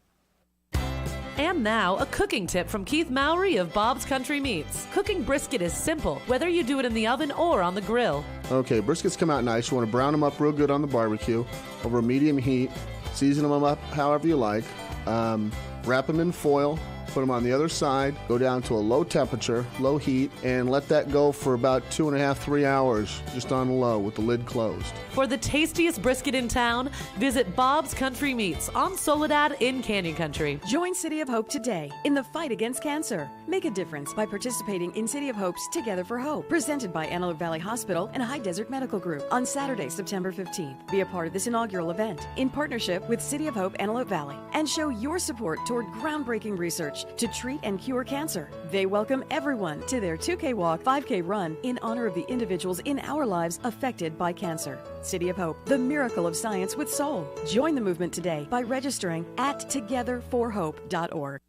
And now, a cooking tip from Keith Mowry of Bob's Country Meats. Cooking brisket is simple, whether you do it in the oven or on the grill. Okay, briskets come out nice. You want to brown them up real good on the barbecue over medium heat. Season them up however you like. Wrap them in foil. Put them on the other side, go down to a low temperature, low heat, and let that go for about 2.5, 3 hours, just on low with the lid closed. For the tastiest brisket in town, visit Bob's Country Meats on Soledad in Canyon Country. Join City of Hope today in the fight against cancer. Make a difference by participating in City of Hope's Together for Hope, presented by Antelope Valley Hospital and High Desert Medical Group on Saturday, September 15th. Be a part of this inaugural event in partnership with City of Hope Antelope Valley and show your support toward groundbreaking research to treat and cure cancer. They welcome everyone to their 2K walk, 5K run in honor of the individuals in our lives affected by cancer. City of Hope, the miracle of science with soul. Join the movement today by registering at togetherforhope.org.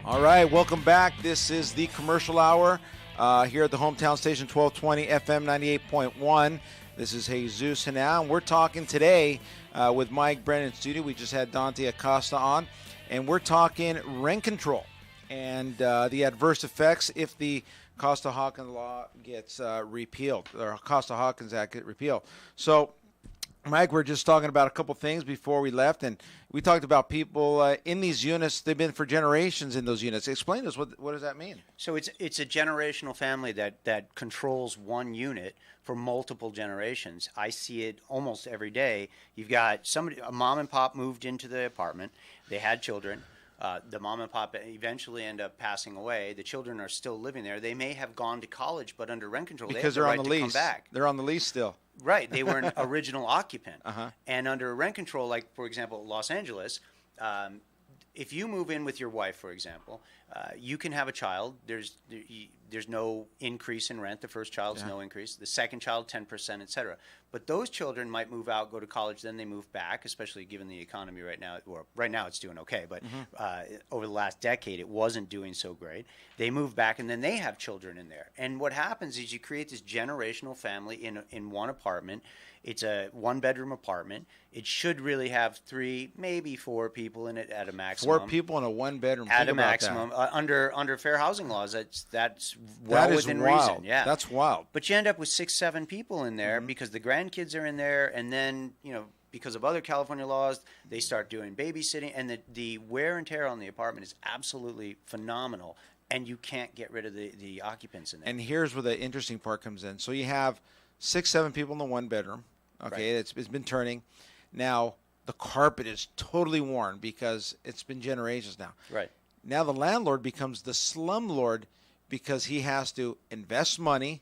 All right, welcome back. This is the commercial hour here at the hometown station, 1220 FM 98.1. This is Jesus Henao, and we're talking today with Mike Brennan in studio. We just had Dante Acosta on, and we're talking rent control and the adverse effects if the Costa-Hawkins law gets repealed, or Costa-Hawkins Act gets repealed. So, Mike, we're just talking about a couple things before we left, and we talked about people in these units. They've been for generations in those units. Explain to us, what does that mean? So it's a generational family that controls one unit for multiple generations. I see it almost every day. You've got a mom and pop moved into the apartment. They had children. The mom and pop eventually end up passing away. The children are still living there. They may have gone to college, but under rent control, because they have the they're right on the lease. Come back. They're on the lease still. Right. They were an original occupant. And under rent control, like, for example, Los Angeles, if you move in with your wife, for example, you can have a child. There's no increase in rent. The first child's no increase. The second child, 10%, et cetera. But those children might move out, go to college, then they move back, especially given the economy right now. Well, right now it's doing okay, but over the last decade it wasn't doing so great. They move back, and then they have children in there. And what happens is you create this generational family in one apartment. It's a one-bedroom apartment. It should really have 3, maybe 4 people in it at a maximum. 4 people in a one-bedroom. At a maximum. Under fair housing laws, that's well within reason. Yeah, that's wild. But you end up with 6, 7 people in there because the grandkids are in there, and then, because of other California laws, they start doing babysitting, and the wear and tear on the apartment is absolutely phenomenal, and you can't get rid of the occupants in there. And here's where the interesting part comes in. So you have 6, 7 people in the one bedroom. Okay, right. It's been turning. Now the carpet is totally worn because it's been generations now. Right. Now the landlord becomes the slumlord because he has to invest money,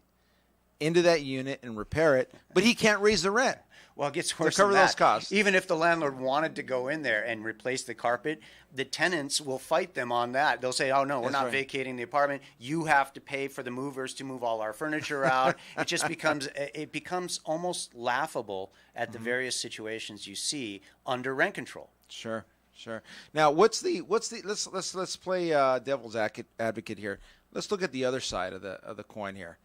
into that unit and repair it, but he can't raise the rent. Well, it gets worse to cover than that. those costs. Even if the landlord wanted to go in there and replace the carpet, the tenants will fight them on that. They'll say, "Oh no, we're That's not right. vacating the apartment. You have to pay for the movers to move all our furniture out." It just becomes almost laughable at the various situations you see under rent control. Sure. Now, let's play devil's advocate here. Let's look at the other side of the coin here.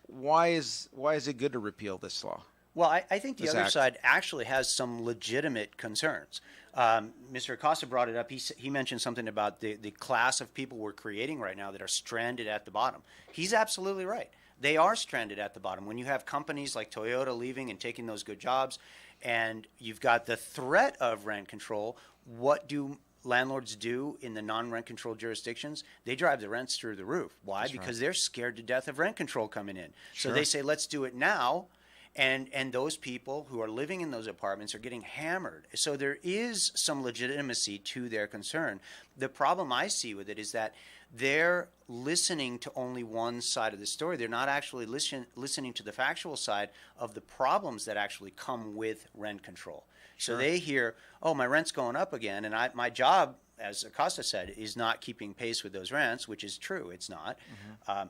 Why is it good to repeal this law? Well, I think the This other act. side actually has some legitimate concerns. Mr. Acosta brought it up. He mentioned something about the class of people we're creating right now that are stranded at the bottom. He's absolutely right. They are stranded at the bottom. When you have companies like Toyota leaving and taking those good jobs, and you've got the threat of rent control, what do landlords do in the non-rent control jurisdictions? They drive the rents through the roof. Why? Because they're scared to death of rent control coming in. So they say, let's do it now. And those people who are living in those apartments are getting hammered. So there is some legitimacy to their concern. The problem I see with it is that they're listening to only one side of the story. They're not actually listening to the factual side of the problems that actually come with rent control. So they hear, oh, my rent's going up again, and my job, as Acosta said, is not keeping pace with those rents, which is true. It's not.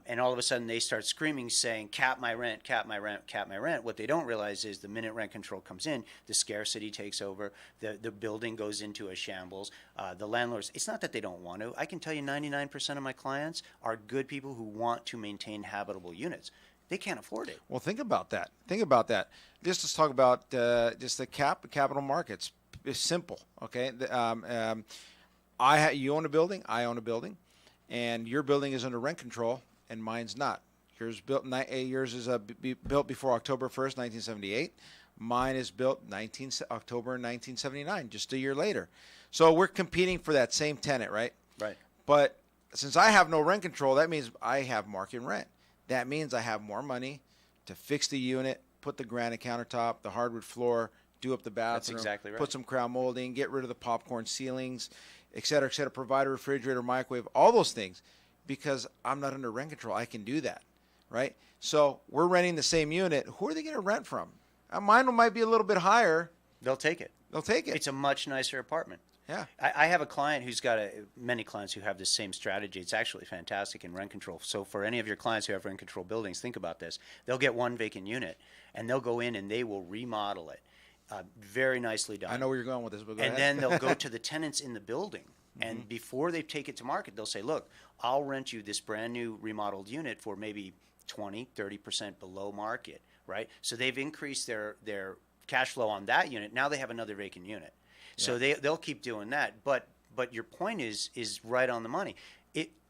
And all of a sudden they start screaming, saying, cap my rent, cap my rent, cap my rent. What they don't realize is the minute rent control comes in, the scarcity takes over, the building goes into a shambles. The landlords, it's not that they don't want to. I can tell you 99% of my clients are good people who want to maintain habitable units. They can't afford it. Well, think about that. Just let's talk about just the capital markets. It's simple, okay? You own a building, I own a building, and your building is under rent control, and mine's not. Yours is built before October 1st, 1978. Mine is built October 1979, just a year later. So we're competing for that same tenant, right? Right. But since I have no rent control, that means I have market rent. That means I have more money to fix the unit, put the granite countertop, the hardwood floor, do up the bathroom, That's exactly right. put some crown molding, get rid of the popcorn ceilings, et cetera, provide a refrigerator, microwave, all those things, because I'm not under rent control. I can do that, right? So we're renting the same unit. Who are they going to rent from? Mine might be a little bit higher. They'll take it. It's a much nicer apartment. Yeah. I have a client who's got many clients who have the same strategy. It's actually fantastic in rent control. So for any of your clients who have rent control buildings, think about this. They'll get one vacant unit, and they'll go in and they will remodel it. Very nicely done. I know where you're going with this, but go and ahead. then they'll go to the tenants in the building. And before they take it to market, they'll say, look, I'll rent you this brand new remodeled unit for maybe 20, 30% below market, right? So they've increased their cash flow on that unit. Now they have another vacant unit. So they'll keep doing that. But your point is right on the money.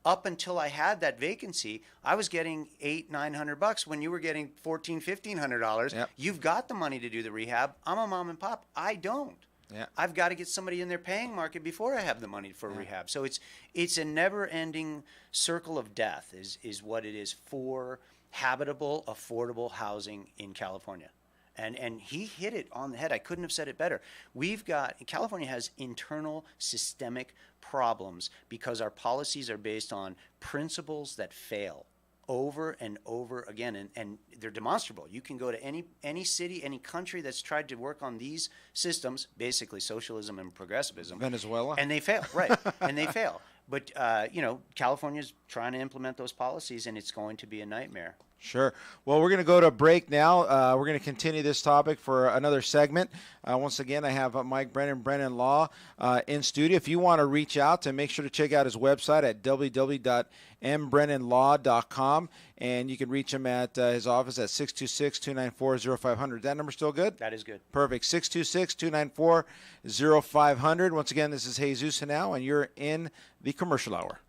Up until I had that vacancy, I was getting $800-900 when you were getting $1,400-1,500. Yep. You've got the money to do the rehab. I'm a mom and pop. I don't. Yeah. I've got to get somebody in their paying market before I have the money for rehab. So it's a never-ending circle of death is what it is for habitable, affordable housing in California. And he hit it on the head. I couldn't have said it better. California has internal systemic problems because our policies are based on principles that fail over and over again, and they're demonstrable. You can go to any city, any country that's tried to work on these systems, basically socialism and progressivism. Venezuela. And they fail, right, and they fail. But, California's trying to implement those policies, and it's going to be a nightmare. Sure. Well, we're going to go to a break now. We're going to continue this topic for another segment. Once again, I have Mike Brennan Law, in studio. If you want to reach out, make sure to check out his website at www.mbrennanlaw.com, and you can reach him at his office at 626-294-0500. That number still good? That is good. Perfect. 626-294-0500. Once again, this is Jesus Henao, and you're in the Commercial Hour.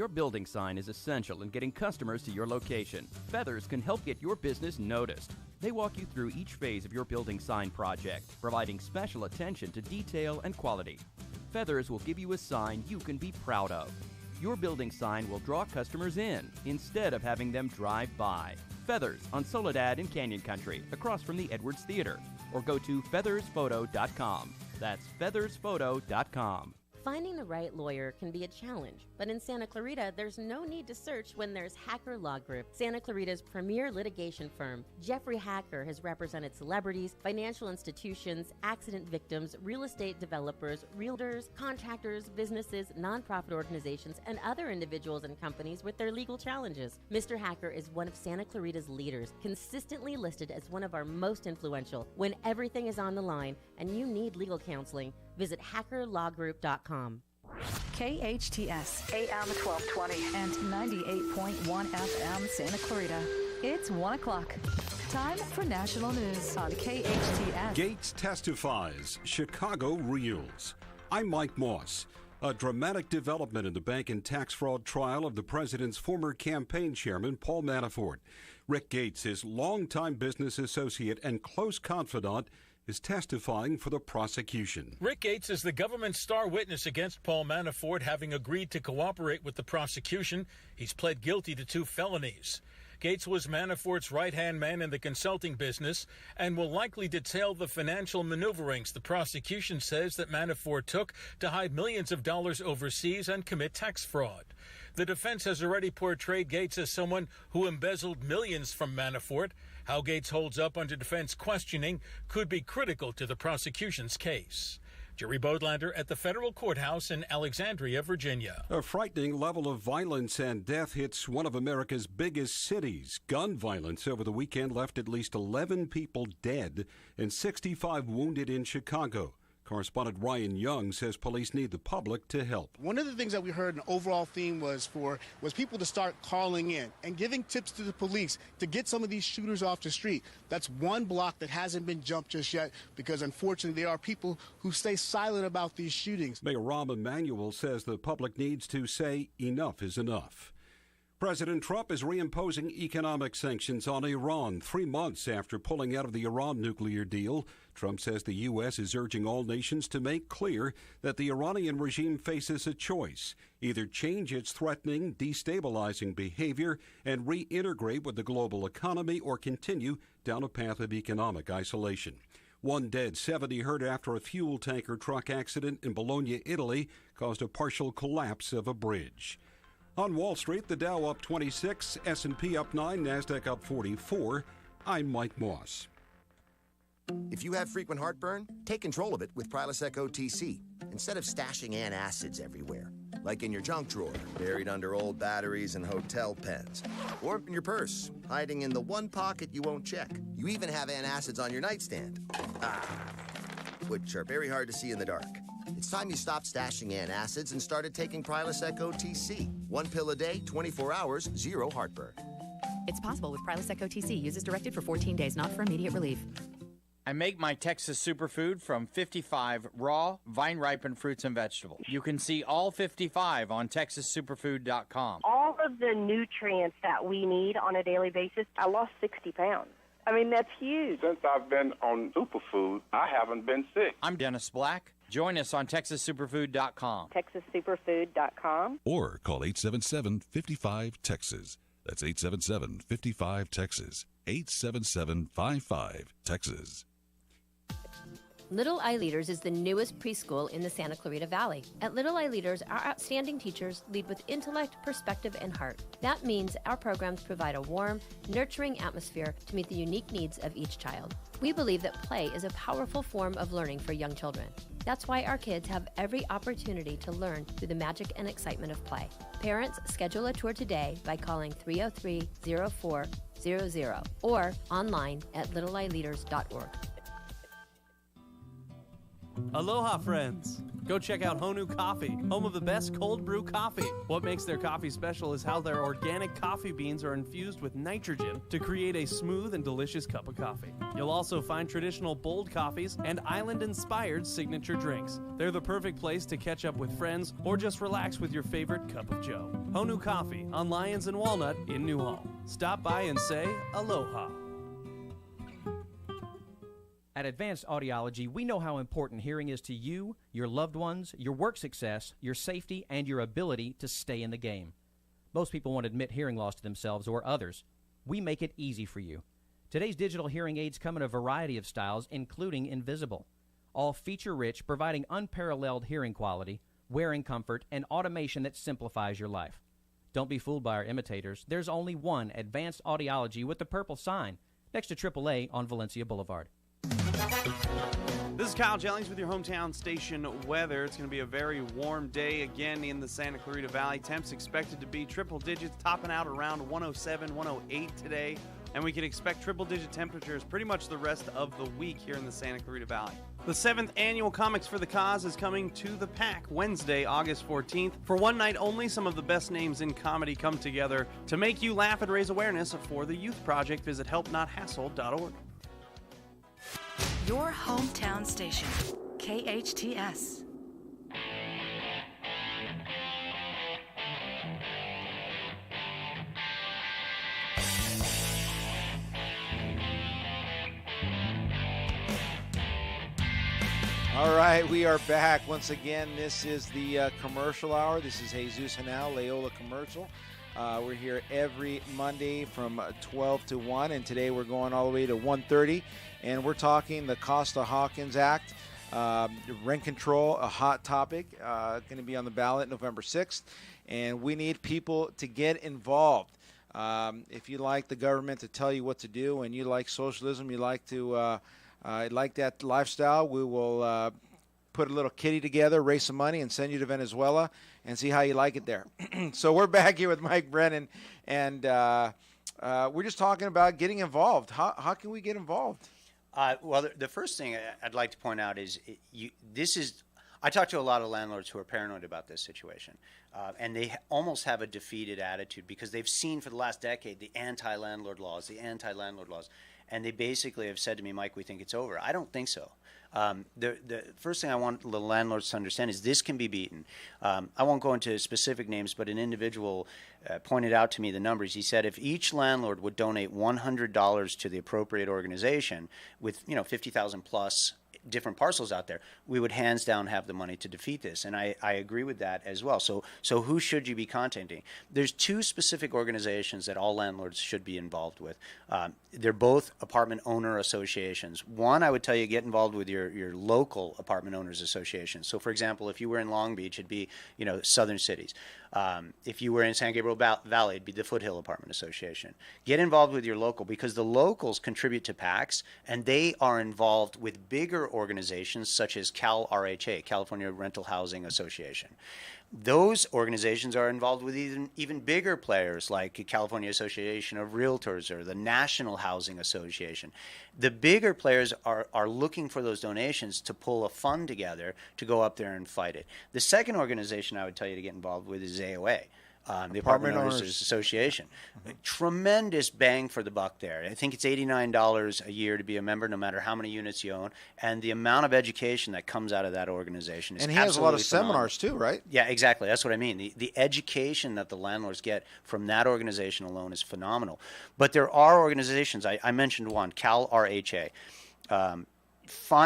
Your building sign is essential in getting customers to your location. Feathers can help get your business noticed. They walk you through each phase of your building sign project, providing special attention to detail and quality. Feathers will give you a sign you can be proud of. Your building sign will draw customers in instead of having them drive by. Feathers on Soledad in Canyon Country, across from the Edwards Theater. Or go to feathersphoto.com. That's feathersphoto.com. Finding the right lawyer can be a challenge, but in Santa Clarita, there's no need to search when there's Hacker Law Group, Santa Clarita's premier litigation firm. Jeffrey Hacker has represented celebrities, financial institutions, accident victims, real estate developers, realtors, contractors, businesses, nonprofit organizations, and other individuals and companies with their legal challenges. Mr. Hacker is one of Santa Clarita's leaders, consistently listed as one of our most influential. When everything is on the line and you need legal counseling, visit hackerlawgroup.com. KHTS, AM 1220 and 98.1 FM Santa Clarita. It's 1 o'clock. Time for national news on KHTS. Gates testifies, Chicago reels. I'm Mike Moss. A dramatic development in the bank and tax fraud trial of the president's former campaign chairman, Paul Manafort. Rick Gates, his longtime business associate and close confidant, is testifying for the prosecution. Rick Gates is the government's star witness against Paul Manafort, having agreed to cooperate with the prosecution. He's pled guilty to 2 felonies. Gates was Manafort's right-hand man in the consulting business and will likely detail the financial maneuverings the prosecution says that Manafort took to hide millions of dollars overseas and commit tax fraud. The defense has already portrayed Gates as someone who embezzled millions from Manafort. How Gates holds up under defense questioning could be critical to the prosecution's case. Jerry Bodlander at the federal courthouse in Alexandria, Virginia. A frightening level of violence and death hits one of America's biggest cities. Gun violence over the weekend left at least 11 people dead and 65 wounded in Chicago. Correspondent Ryan Young says police need the public to help. One of the things that we heard an overall theme was people to start calling in and giving tips to the police to get some of these shooters off the street. That's one block that hasn't been jumped just yet because, unfortunately, there are people who stay silent about these shootings. Mayor Rahm Emanuel says the public needs to say enough is enough. President Trump is reimposing economic sanctions on Iran 3 months after pulling out of the Iran nuclear deal. Trump says the U.S. is urging all nations to make clear that the Iranian regime faces a choice: either change its threatening, destabilizing behavior and reintegrate with the global economy or continue down a path of economic isolation. 1 dead, 70 hurt after a fuel tanker truck accident in Bologna, Italy, caused a partial collapse of a bridge. On Wall Street, the Dow up 26, S&P up 9, NASDAQ up 44. I'm Mike Moss. If you have frequent heartburn, take control of it with Prilosec OTC instead of stashing antacids everywhere, like in your junk drawer, buried under old batteries and hotel pens, or in your purse, hiding in the one pocket you won't check. You even have antacids on your nightstand, which are very hard to see in the dark. It's time you stopped stashing antacids and started taking Prilosec OTC. 1 pill a day, 24 hours, 0 heartburn. It's possible with Prilosec OTC. Use as directed for 14 days, not for immediate relief. I make my Texas superfood from 55 raw, vine-ripened fruits and vegetables. You can see all 55 on TexasSuperfood.com. All of the nutrients that we need on a daily basis. I lost 60 pounds. I mean, that's huge. Since I've been on superfood, I haven't been sick. I'm Dennis Black. Join us on TexasSuperfood.com. TexasSuperfood.com. Or call 877-55-TEXAS. That's 877-55-TEXAS. 877-55-TEXAS. Little Eye Leaders is the newest preschool in the Santa Clarita Valley. At Little Eye Leaders, our outstanding teachers lead with intellect, perspective, and heart. That means our programs provide a warm, nurturing atmosphere to meet the unique needs of each child. We believe that play is a powerful form of learning for young children. That's why our kids have every opportunity to learn through the magic and excitement of play. Parents, schedule a tour today by calling 303-0400 or online at littleeyeleaders.org. Aloha, friends. Go check out Honu Coffee, home of the best cold brew coffee. What makes their coffee special is how their organic coffee beans are infused with nitrogen to create a smooth and delicious cup of coffee. You'll also find traditional bold coffees and island-inspired signature drinks. They're the perfect place to catch up with friends or just relax with your favorite cup of joe. Honu Coffee on Lyons and Walnut in Newhall. Stop by and say aloha. At Advanced Audiology, we know how important hearing is to you, your loved ones, your work success, your safety, and your ability to stay in the game. Most people won't admit hearing loss to themselves or others. We make it easy for you. Today's digital hearing aids come in a variety of styles, including invisible. All feature-rich, providing unparalleled hearing quality, wearing comfort, and automation that simplifies your life. Don't be fooled by our imitators. There's only one Advanced Audiology with the purple sign next to AAA on Valencia Boulevard. This is Kyle Jennings with your hometown station weather. It's going to be a very warm day again in the Santa Clarita Valley. Temps expected to be triple digits, topping out around 107, 108 today. And we can expect triple-digit temperatures pretty much the rest of the week here in the Santa Clarita Valley. The 7th annual Comics for the Cause is coming to the PAC Wednesday, August 14th. For one night only, some of the best names in comedy come together to make you laugh and raise awareness for the youth project. Visit helpnothassle.org. Your hometown station, KHTS. All right, we are back once again. This is the commercial hour. This is Jesus Henao, Loyola Commercial. We're here every Monday from 12 to 1, and today we're going all the way to 1:30, and we're talking the Costa-Hawkins Act, rent control, a hot topic, going to be on the ballot November 6th, and we need people to get involved. If you like the government to tell you what to do, and you like socialism, you like to like that lifestyle, we will put a little kitty together, raise some money, and send you to Venezuela and see how you like it there. So we're back here with Mike Brennan, and we're just talking about getting involved. How can we get involved? Well, the first thing I'd like to point out is I talk to a lot of landlords who are paranoid about this situation, and they almost have a defeated attitude because they've seen for the last decade the anti-landlord laws, and they basically have said to me, Mike, we think it's over. I don't think so. The first thing I want the landlords to understand is this can be beaten. I won't go into specific names, but an individual pointed out to me the numbers. He said if each landlord would donate $100 to the appropriate organization with 50,000 plus different parcels out there, we would hands down have the money to defeat this. And I agree with that as well. So who should you be contacting? There's two specific organizations that all landlords should be involved with. They're both apartment owner associations. One, I would tell you, get involved with your local apartment owners association. So for example, if you were in Long Beach, it'd be, Southern Cities. If you were in San Gabriel Valley, it'd be the Foothill Apartment Association. Get involved with your local because the locals contribute to PACs, and they are involved with bigger organizations such as CalRHA, California Rental Housing Association. Those organizations are involved with even bigger players like California Association of Realtors or the National Housing Association. The bigger players are looking for those donations to pull a fund together to go up there and fight it. The second organization I would tell you to get involved with is AOA. The Apartment Owners Association. Tremendous bang for the buck there. I think it's $89 a year to be a member, no matter how many units you own, and the amount of education that comes out of that organization is absolutely phenomenal. And he has a lot of seminars too, right? Yeah, exactly. That's what I mean. The education that the landlords get from that organization alone is phenomenal. But there are organizations, I mentioned one, CalRHA.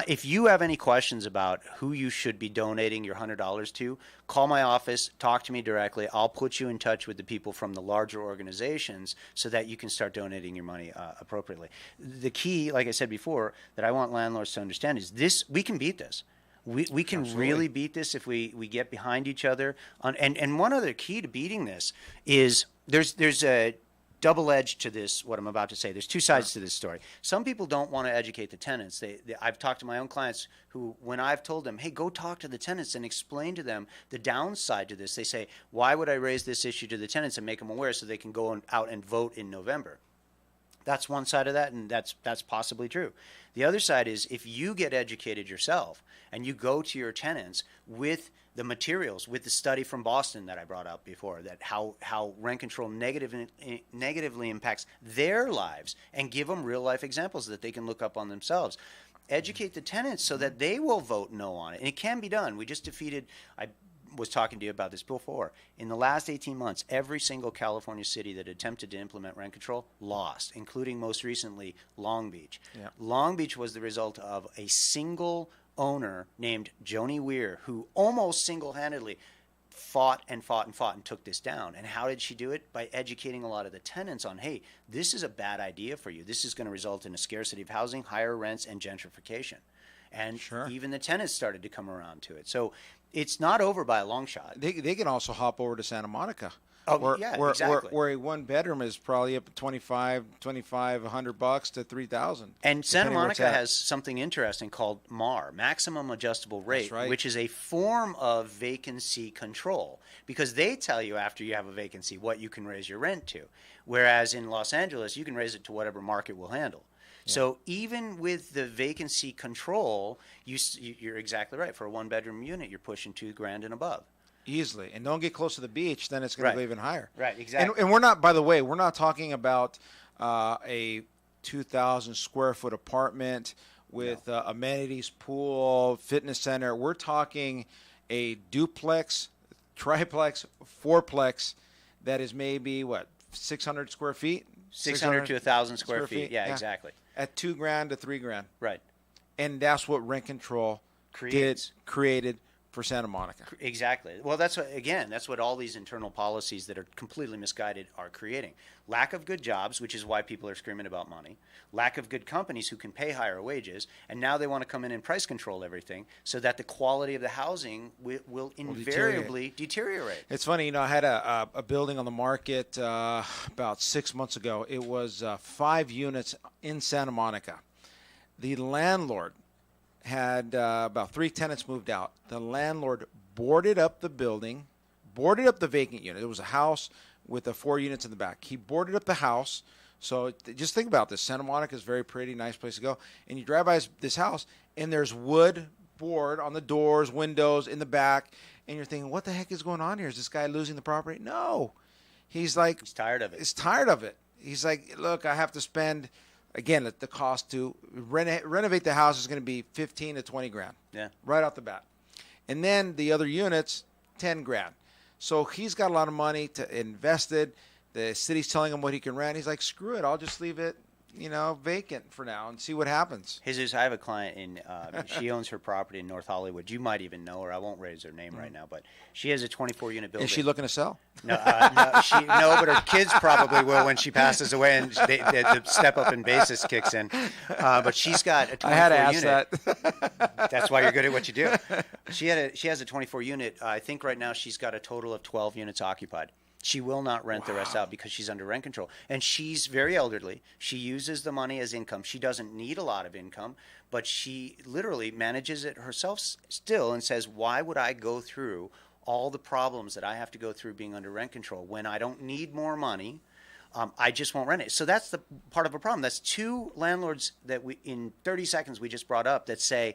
If you have any questions about who you should be donating your $100 to, call my office, talk to me directly. I'll put you in touch with the people from the larger organizations so that you can start donating your money appropriately. The key, like I said before, that I want landlords to understand is this: we can beat this. We can really beat this if we get behind each other. And one other key to beating this is there's a double edge to this, what I'm about to say. There's two sides to this story. Some people don't want to educate the tenants. I've talked to my own clients who, when I've told them, hey, go talk to the tenants and explain to them the downside to this, they say, why would I raise this issue to the tenants and make them aware so they can go out and vote in November? That's one side of that, and that's possibly true. The other side is if you get educated yourself and you go to your tenants with the materials, with the study from Boston that I brought up before, that how rent control negatively impacts their lives, and give them real life examples that they can look up on themselves. Educate the tenants so that they will vote no on it. And it can be done. We just defeated, I was talking to you about this before. In the last 18 months, every single California city that attempted to implement rent control lost, including most recently Long Beach. Yeah. Long Beach was the result of a single owner named Joni Weir, who almost single-handedly fought and took this down. And how did she do it? By educating a lot of the tenants on, hey, this is a bad idea for you. This is going to result in a scarcity of housing, higher rents, and gentrification. And even the tenants started to come around to it. So it's not over by a long shot. They can also hop over to Santa Monica. Oh, Where exactly. a one bedroom is probably up at $2,500 to $3,000. And Santa Monica has something interesting called MAR, Maximum Adjustable Rate, which is a form of vacancy control, because they tell you after you have a vacancy what you can raise your rent to, whereas in Los Angeles you can raise it to whatever market will handle. Yeah. So even with the vacancy control, you're exactly right. For a one-bedroom unit, you're pushing $2,000 and above. Easily. And don't get close to the beach, then it's going to go even higher. Right, exactly. And we're not, by the way, we're not talking about a 2,000 square foot apartment with amenities, pool, fitness center. We're talking a duplex, triplex, fourplex that is maybe, 600 square feet? 600 to 1,000 square feet. Yeah, exactly. At $2,000 to $3,000. Right. And that's what rent control created for Santa Monica. Exactly. Well, that's what all these internal policies that are completely misguided are creating. Lack of good jobs, which is why people are screaming about money. Lack of good companies who can pay higher wages, and now they want to come in and price control everything so that the quality of the housing will invariably deteriorate. It's funny, I had a building on the market about 6 months ago. It was 5 units in Santa Monica. The landlord had about 3 tenants moved out. The landlord boarded up the building, boarded up the vacant unit. It was a house with 4 units in the back. He boarded up the house. So just think about this. Santa Monica is a very pretty, nice place to go. And you drive by this house, and there's wood board on the doors, windows, in the back. And you're thinking, what the heck is going on here? Is this guy losing the property? No. He's tired of it. He's tired of it. He's like, look, I have to spend... Again, the cost to renovate the house is going to be $15,000 to $20,000. Yeah. Right off the bat. And then the other units, $10,000. So he's got a lot of money to invested. The city's telling him what he can rent. He's like, screw it. I'll just leave it, vacant for now and see what happens. I have a client she owns her property in North Hollywood. You might even know her. I won't raise her name right now, but she has a 24-unit building. Is she looking to sell? No, but her kids probably will when she passes away and the step up in basis kicks in. But she's got a 24 unit. I had to ask that. That's why you're good at what you do. She has a 24 unit. I think right now she's got a total of 12 units occupied. She will not rent the rest out because she's under rent control. And she's very elderly. She uses the money as income. She doesn't need a lot of income, but she literally manages it herself still and says, why would I go through all the problems that I have to go through being under rent control when I don't need more money? I just won't rent it. So that's the part of a problem. That's 2 landlords that in 30 seconds we just brought up that say,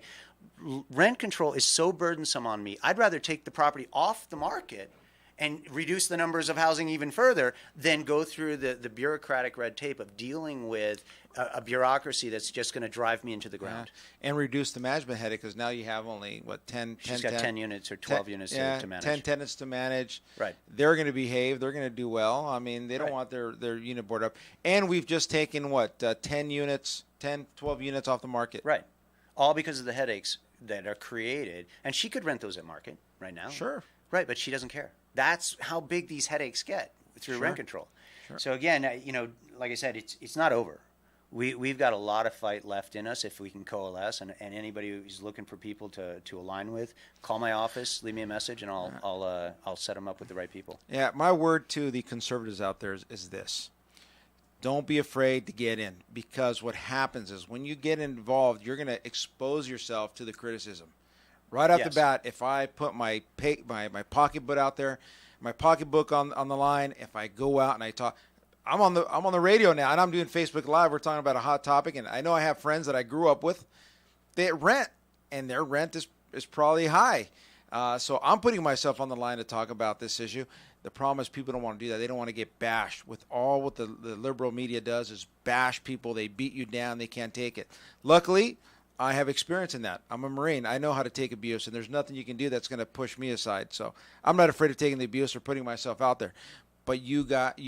rent control is so burdensome on me. I'd rather take the property off the market and reduce the numbers of housing even further than go through the bureaucratic red tape of dealing with a bureaucracy that's just going to drive me into the ground. Yeah. And reduce the management headache because now you have only, 10? She's got 10 units or 12 units to manage. 10 tenants to manage. Right. They're going to behave. They're going to do well. I mean, they don't want their unit board up. And we've just taken, 10 units, 10, 12 units off the market. Right. All because of the headaches that are created. And she could rent those at market right now. Sure. Right, but she doesn't care. That's how big these headaches get through rent control. Sure. So again, like I said, it's not over. We've got a lot of fight left in us if we can coalesce. And anybody who's looking for people to align with, call my office, leave me a message, and I'll set them up with the right people. Yeah, my word to the conservatives out there is this: don't be afraid to get in, because what happens is when you get involved, you're going to expose yourself to the criticism. Right off the bat, if I put my pocketbook out there, my pocketbook on the line, if I go out and I talk, I'm on the radio now, and I'm doing Facebook Live. We're talking about a hot topic, and I know I have friends that I grew up with. They rent, and their rent is probably high. So I'm putting myself on the line to talk about this issue. The problem is people don't want to do that. They don't want to get bashed. With all what the liberal media does is bash people. They beat you down. They can't take it. Luckily, I have experience in that. I'm a Marine. I know how to take abuse, and there's nothing you can do that's going to push me aside. So I'm not afraid of taking the abuse or putting myself out there. But you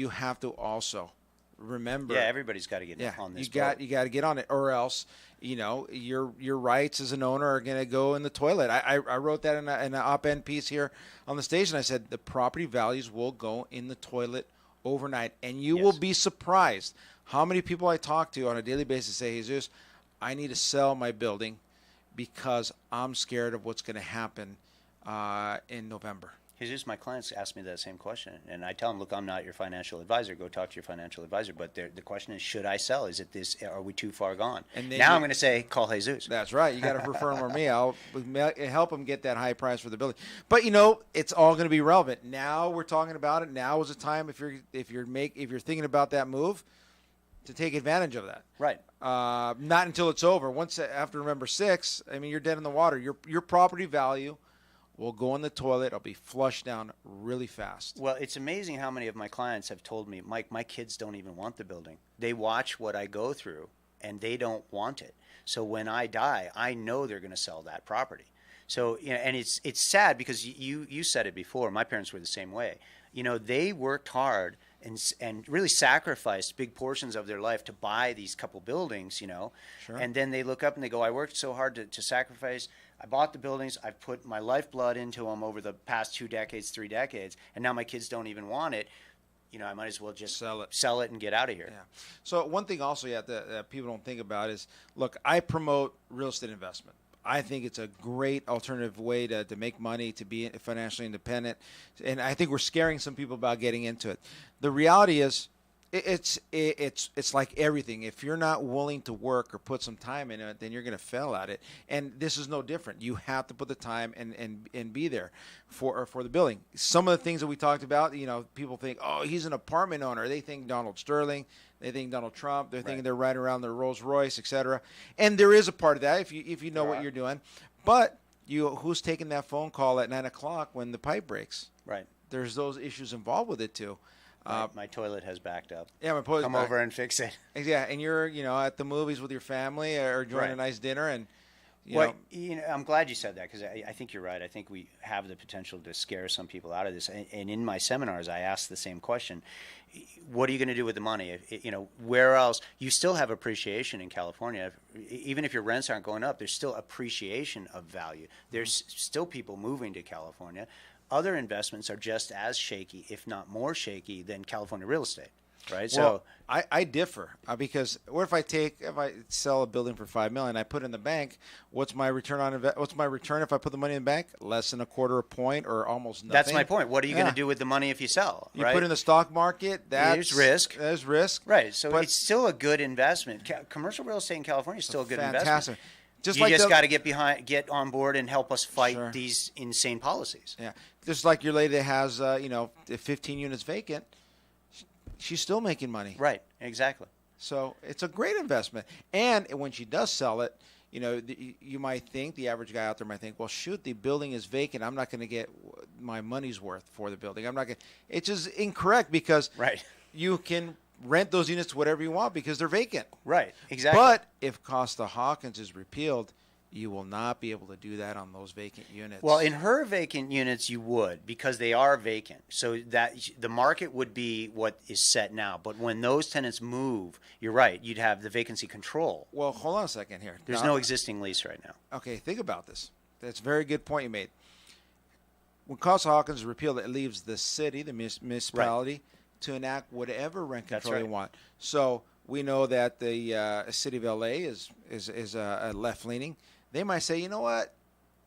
have to also remember. Yeah, everybody's got to get on this. You got to get on it, or else your rights as an owner are going to go in the toilet. I wrote that in an op-ed piece here on the station. I said the property values will go in the toilet overnight, and you will be surprised how many people I talk to on a daily basis say, Jesus, I need to sell my building because I'm scared of what's going to happen in November. Jesus, my clients ask me that same question, and I tell them, look, I'm not your financial advisor. Go talk to your financial advisor. But the question is, should I sell? Is it this? Are we too far gone? And now I'm going to say, call Jesus. That's right. You got to refer him or me. I'll help him get that high price for the building. But it's all going to be relevant. Now we're talking about it. Now is the time if you're thinking about that move, to take advantage of that. Right. Not until it's over. Once after November 6th, you're dead in the water. Your property value will go in the toilet. It'll be flushed down really fast. Well, it's amazing how many of my clients have told me, Mike, my kids don't even want the building. They watch what I go through, and they don't want it. So when I die, I know they're going to sell that property. So, and it's sad because you said it before. My parents were the same way. They worked hard and really sacrificed big portions of their life to buy these couple buildings, Sure. And then they look up and they go, I worked so hard to sacrifice. I bought the buildings. I've put my lifeblood into them over the past 2 decades, 3 decades, and now my kids don't even want it. I might as well just sell it and get out of here. Yeah. So one thing also that people don't think about is, look, I promote real estate investment. I think it's a great alternative way to make money, to be financially independent. And I think we're scaring some people about getting into it. The reality is it's like everything. If you're not willing to work or put some time in it, then you're going to fail at it. And this is no different. You have to put the time and be there for the building. Some of the things that we talked about, people think, oh, he's an apartment owner. They think Donald Sterling. They think Donald Trump. They're thinking they're riding around their Rolls Royce, etc. And there is a part of that if you know what you're doing. But who's taking that phone call at 9 o'clock when the pipe breaks? Right. There's those issues involved with it too. My toilet has backed up. Yeah, my toilet's Come over and fix it. Yeah, and you're at the movies with your family or enjoying a nice dinner, and I'm glad you said that because I think you're right. I think we have the potential to scare some people out of this. And in my seminars, I ask the same question: what are you going to do with the money? Where else? You still have appreciation in California. Even if your rents aren't going up, there's still appreciation of value. There's still people moving to California. Other investments are just as shaky, if not more shaky, than California real estate, right? Well, I differ because what if I sell a building for $5 million, I put it in the bank? What's my return What's my return if I put the money in the bank? Less than a quarter a point or almost nothing. That's my point. What are you going to do with the money if you sell? You put in the stock market. There's risk. There's risk. Right. So it's still a good investment. Commercial real estate in California is still a good investment. Fantastic. You just got to get on board and help us fight these insane policies. Yeah, just like your lady that has 15 units vacant, she's still making money. Right, exactly. So it's a great investment. And when she does sell it, you might think, the average guy out there might think, well, shoot, the building is vacant. I'm not going to get my money's worth for the building. I'm not going. It's just incorrect because you can rent those units whatever you want because they're vacant. Right, exactly. But if Costa-Hawkins is repealed, you will not be able to do that on those vacant units. Well, in her vacant units, you would because they are vacant. So that the market would be what is set now. But when those tenants move, you're right, you'd have the vacancy control. Well, hold on a second here. There's no existing lease right now. Okay, think about this. That's a very good point you made. When Costa-Hawkins is repealed, it leaves the city, the municipality, to enact whatever rent control they want. So we know that the city of LA is left leaning. They might say, you know what,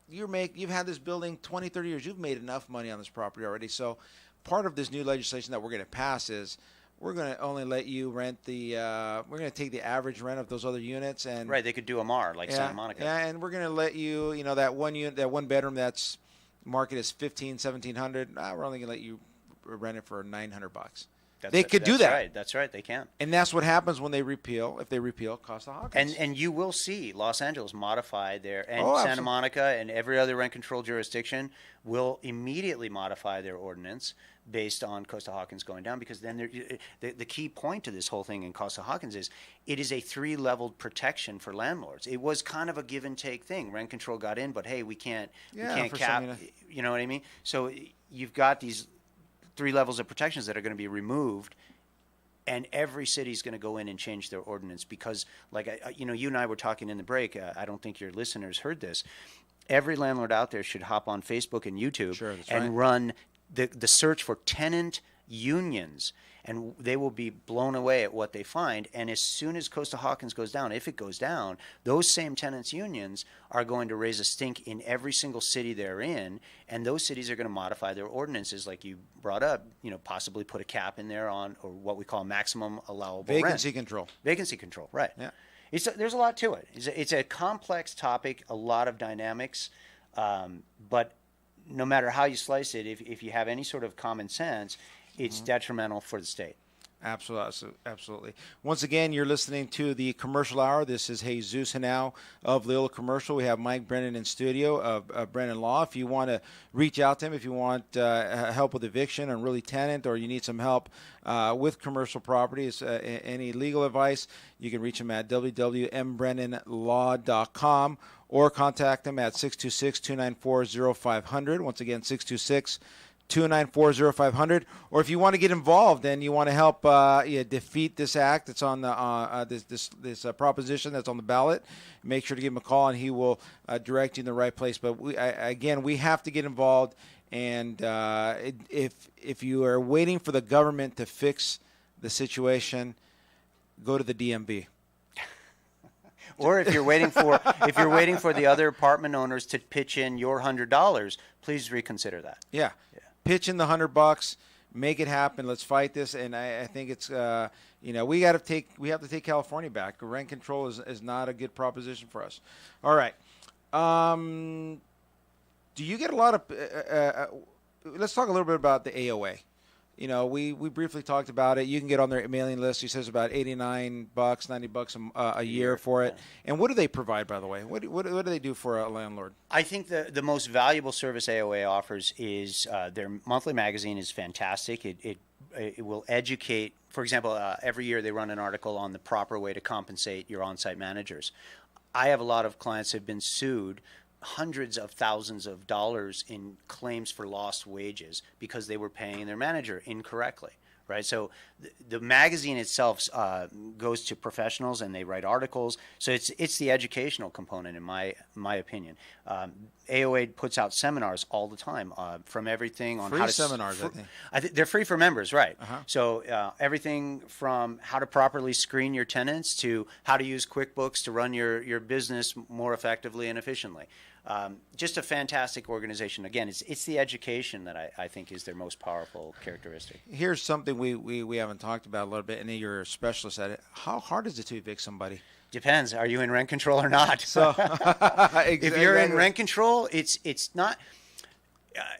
you've had this building 20, 30 years. You've made enough money on this property already. So part of this new legislation that we're going to pass is we're going to only let you rent we're going to take the average rent of those other units. And right, they could do a MAR like Santa Monica. Yeah, and we're going to let you, that one unit, that one bedroom that's market is $1,500, $1,700. We're only going to let you rent it for $900. They could do that. Right. That's right. They can. And that's what happens when they repeal. If they repeal Costa-Hawkins. And you will see Los Angeles modify their, and Oh, Santa absolutely. Monica and every other rent control jurisdiction will immediately modify their ordinance based on Costa-Hawkins going down, because then the key point to this whole thing in Costa-Hawkins is it is a 3-leveled protection for landlords. It was kind of a give and take thing. Rent control got in, but hey, we can't for cap. some, You know what I mean? So you've got these 3 levels of protections that are going to be removed, and every city is going to go in and change their ordinance because, like, you and I were talking in the break. I don't think your listeners heard this. Every landlord out there should hop on Facebook and YouTube and run the search for tenant unions, and they will be blown away at what they find. And as soon as Costa-Hawkins goes down, if it goes down, those same tenants unions are going to raise a stink in every single city they're in, and those cities are going to modify their ordinances, like you brought up, possibly put a cap in there on, or what we call maximum allowable Vacancy rent. control. Vacancy control, right. Yeah. There's a lot to it. It's a complex topic, a lot of dynamics, but no matter how you slice it, if you have any sort of common sense, it's detrimental for the state. Absolutely. Once again, you're listening to the Commercial Hour. This is Jesus Henao of Loyola Commercial. We have Mike Brennan in studio of Brennan Law. If you want to reach out to him, if you want help with eviction or really tenant, or you need some help with commercial properties, any legal advice, you can reach him at www.mbrennanlaw.com or contact him at 626-294-0500. Once again, 626-294-0500. Or if you want to get involved and you want to help defeat this act that's on the this proposition that's on the ballot, make sure to give him a call and he will direct you in the right place. But we have to get involved. And if you are waiting for the government to fix the situation, go to the DMV. Or if you're waiting for the other apartment owners to pitch in your $100, please reconsider that. Yeah. Pitch in the $100, make it happen. Let's fight this. And I think it's we have to take California back. Rent control is not a good proposition for us. All right. Do you get a lot of? Let's talk a little bit about the AOA. We briefly talked about it. You can get on their mailing list. He says about $89, $90 a year for it. And what do they provide, by the way? What do they do for a landlord? I think the most valuable service AOA offers is their monthly magazine is fantastic. It will educate. For example, every year they run an article on the proper way to compensate your on-site managers. I have a lot of clients who have been sued hundreds of thousands of dollars in claims for lost wages because they were paying their manager incorrectly, right? So the magazine itself goes to professionals and they write articles. So it's the educational component in my opinion. AOA puts out seminars all the time from everything on free how to seminars. I think they're free for members, right? Uh-huh. So everything from how to properly screen your tenants to how to use QuickBooks to run your business more effectively and efficiently. Just a fantastic organization. Again, it's the education that I think is their most powerful characteristic. Here's something we haven't talked about a little bit, and you're a specialist at it. How hard is it to evict somebody? Depends. Are you in rent control or not? So, if you're in rent control, it's not.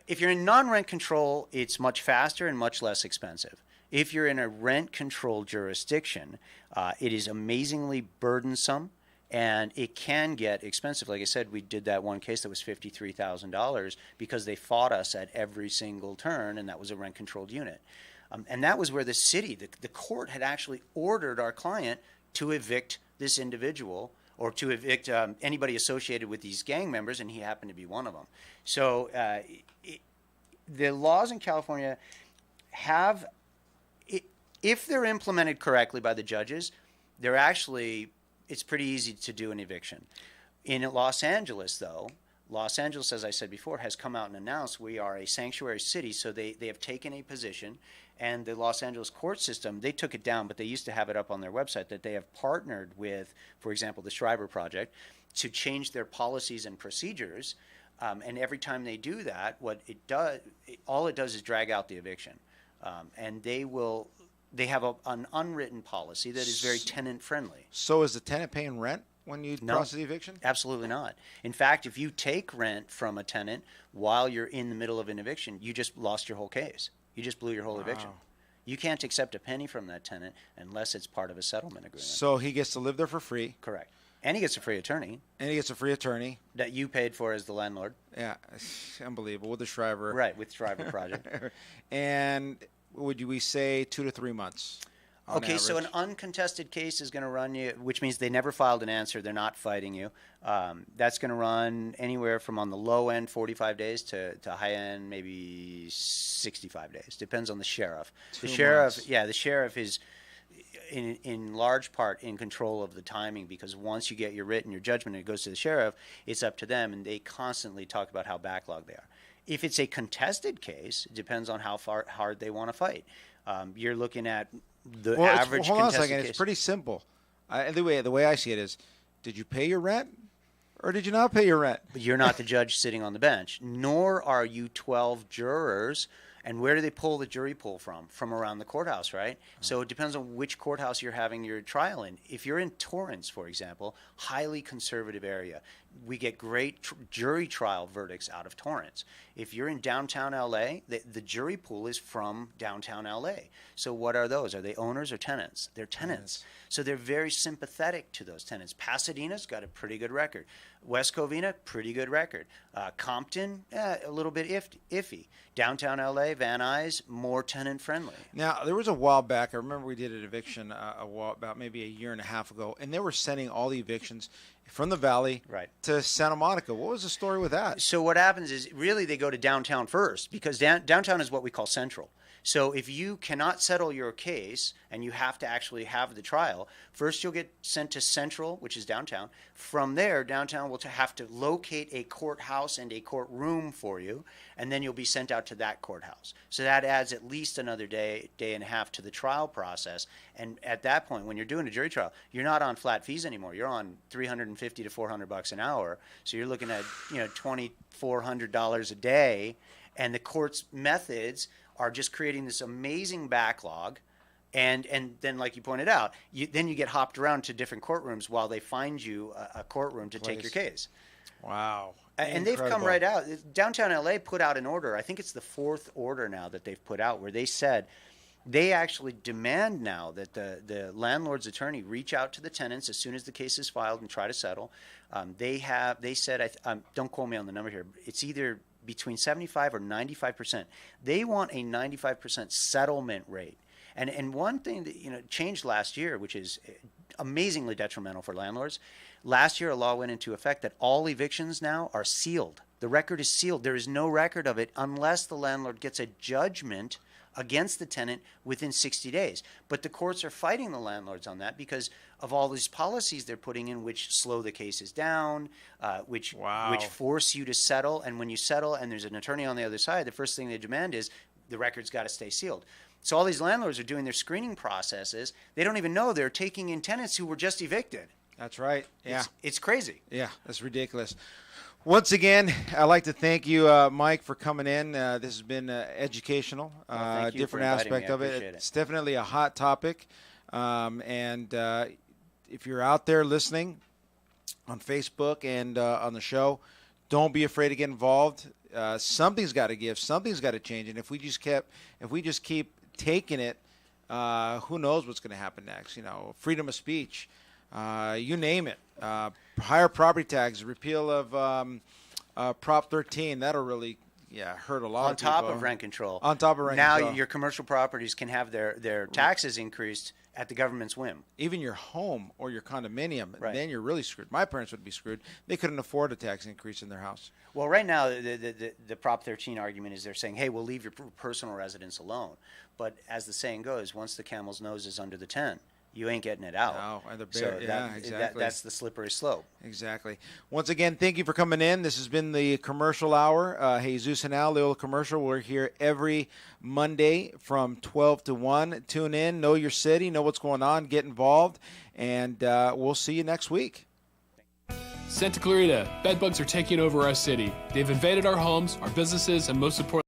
If you're in non-rent control, it's much faster and much less expensive. If you're in a rent control jurisdiction, it is amazingly burdensome. And it can get expensive. Like I said, we did that one case that was $53,000 because they fought us at every single turn, and that was a rent-controlled unit. And that was where the city, the court had actually ordered our client to evict this individual or to evict anybody associated with these gang members, and he happened to be one of them. So the laws in California have, if they're implemented correctly by the judges, they're actually... it's pretty easy to do an eviction. In Los Angeles, though, Los Angeles, as I said before, has come out and announced we are a sanctuary city, so they have taken a position, and the Los Angeles court system, they took it down, but they used to have it up on their website, that they have partnered with, for example, the Shriver Project, to change their policies and procedures, and every time they do that, all it does is drag out the eviction, and they have an unwritten policy that is very tenant-friendly. So is the tenant paying rent when you process the eviction? Absolutely not. In fact, if you take rent from a tenant while you're in the middle of an eviction, you just lost your whole case. You just blew your whole eviction. You can't accept a penny from that tenant unless it's part of a settlement agreement. So he gets to live there for free. Correct. And he gets a free attorney. That you paid for as the landlord. Yeah, it's unbelievable. With the Shriver. Right, with Shriver Project. And would we say 2 to 3 months? Okay, so an uncontested case is going to run you, which means they never filed an answer. They're not fighting you. That's going to run anywhere from on the low end 45 days to high end maybe 65 days. Depends on the sheriff. The sheriff is in large part in control of the timing, because once you get your writ and your judgment and it goes to the sheriff, it's up to them, and they constantly talk about how backlogged they are. If it's a contested case, it depends on how hard they want to fight. You're looking at the average hold on a contested second. case. It's pretty simple. The way I see it is, did you pay your rent or did you not pay your rent? But you're not the judge sitting on the bench, nor are you 12 jurors. And where do they pull the jury pool from? From around the courthouse, right? So it depends on which courthouse you're having your trial in. If you're in Torrance, for example, highly conservative area, we get great jury trial verdicts out of Torrance. If you're in downtown LA, the jury pool is from downtown LA. So what are those? Are they owners or tenants? They're tenants. So they're very sympathetic to those tenants. Pasadena's got a pretty good record. West Covina, pretty good record. Compton, a little bit iffy. Downtown LA, Van Nuys, more tenant friendly. Now, there was a while back, I remember we did an eviction about maybe a year and a half ago, and they were sending all the evictions from the Valley to Santa Monica. What was the story with that? So what happens is really they go to downtown first, because downtown is what we call central. So if you cannot settle your case and you have to actually have the trial, first you'll get sent to Central, which is downtown. From there, downtown will have to locate a courthouse and a courtroom for you, and then you'll be sent out to that courthouse. So that adds at least another day and a half to the trial process. And at that point, when you're doing a jury trial, you're not on flat fees anymore. You're on $350 to $400 an hour. So you're looking at $2,400 a day, and the court's methods are just creating this amazing backlog, and then, like you pointed out, then you get hopped around to different courtrooms while they find you a courtroom to take your case. Wow. And they've come right out. Downtown LA put out an order. I think it's the 4th order now that they've put out, where they said they actually demand now that the landlord's attorney reach out to the tenants as soon as the case is filed and try to settle. They said, don't quote me on the number here, it's either between 75 or 95%. They want a 95% settlement rate. And one thing that changed last year, which is amazingly detrimental for landlords, last year a law went into effect that all evictions now are sealed. The record is sealed. There is no record of it unless the landlord gets a judgment against the tenant within 60 days. But the courts are fighting the landlords on that because of all these policies they're putting in, which slow the cases down, which force you to settle. And when you settle and there's an attorney on the other side, the first thing they demand is the record's got to stay sealed. So all these landlords are doing their screening processes. They don't even know they're taking in tenants who were just evicted. That's right. Yeah. It's crazy. Yeah, that's ridiculous. Once again, I'd like to thank you, Mike, for coming in. This has been educational, different aspect of it. It's definitely a hot topic. And if you're out there listening on Facebook and on the show, don't be afraid to get involved. Something's got to give. Something's got to change. And if we just keep taking it, who knows what's going to happen next? Freedom of speech. You name it. Higher property taxes, repeal of Prop 13. That'll really hurt a lot of people. On top of rent control. On top of rent control. Now your commercial properties can have their taxes increased at the government's whim. Even your home or your condominium, then you're really screwed. My parents would be screwed. They couldn't afford a tax increase in their house. Well, right now, the Prop 13 argument is they're saying, hey, we'll leave your personal residence alone. But as the saying goes, once the camel's nose is under the tent, you ain't getting it out. No, and exactly. That's the slippery slope. Exactly. Once again, thank you for coming in. This has been the Commercial Hour. Jesus Henao, Loyola Commercial. We're here every Monday from 12 to 1. Tune in, know your city, know what's going on, get involved, and we'll see you next week. Santa Clarita, bedbugs are taking over our city. They've invaded our homes, our businesses, and most importantly,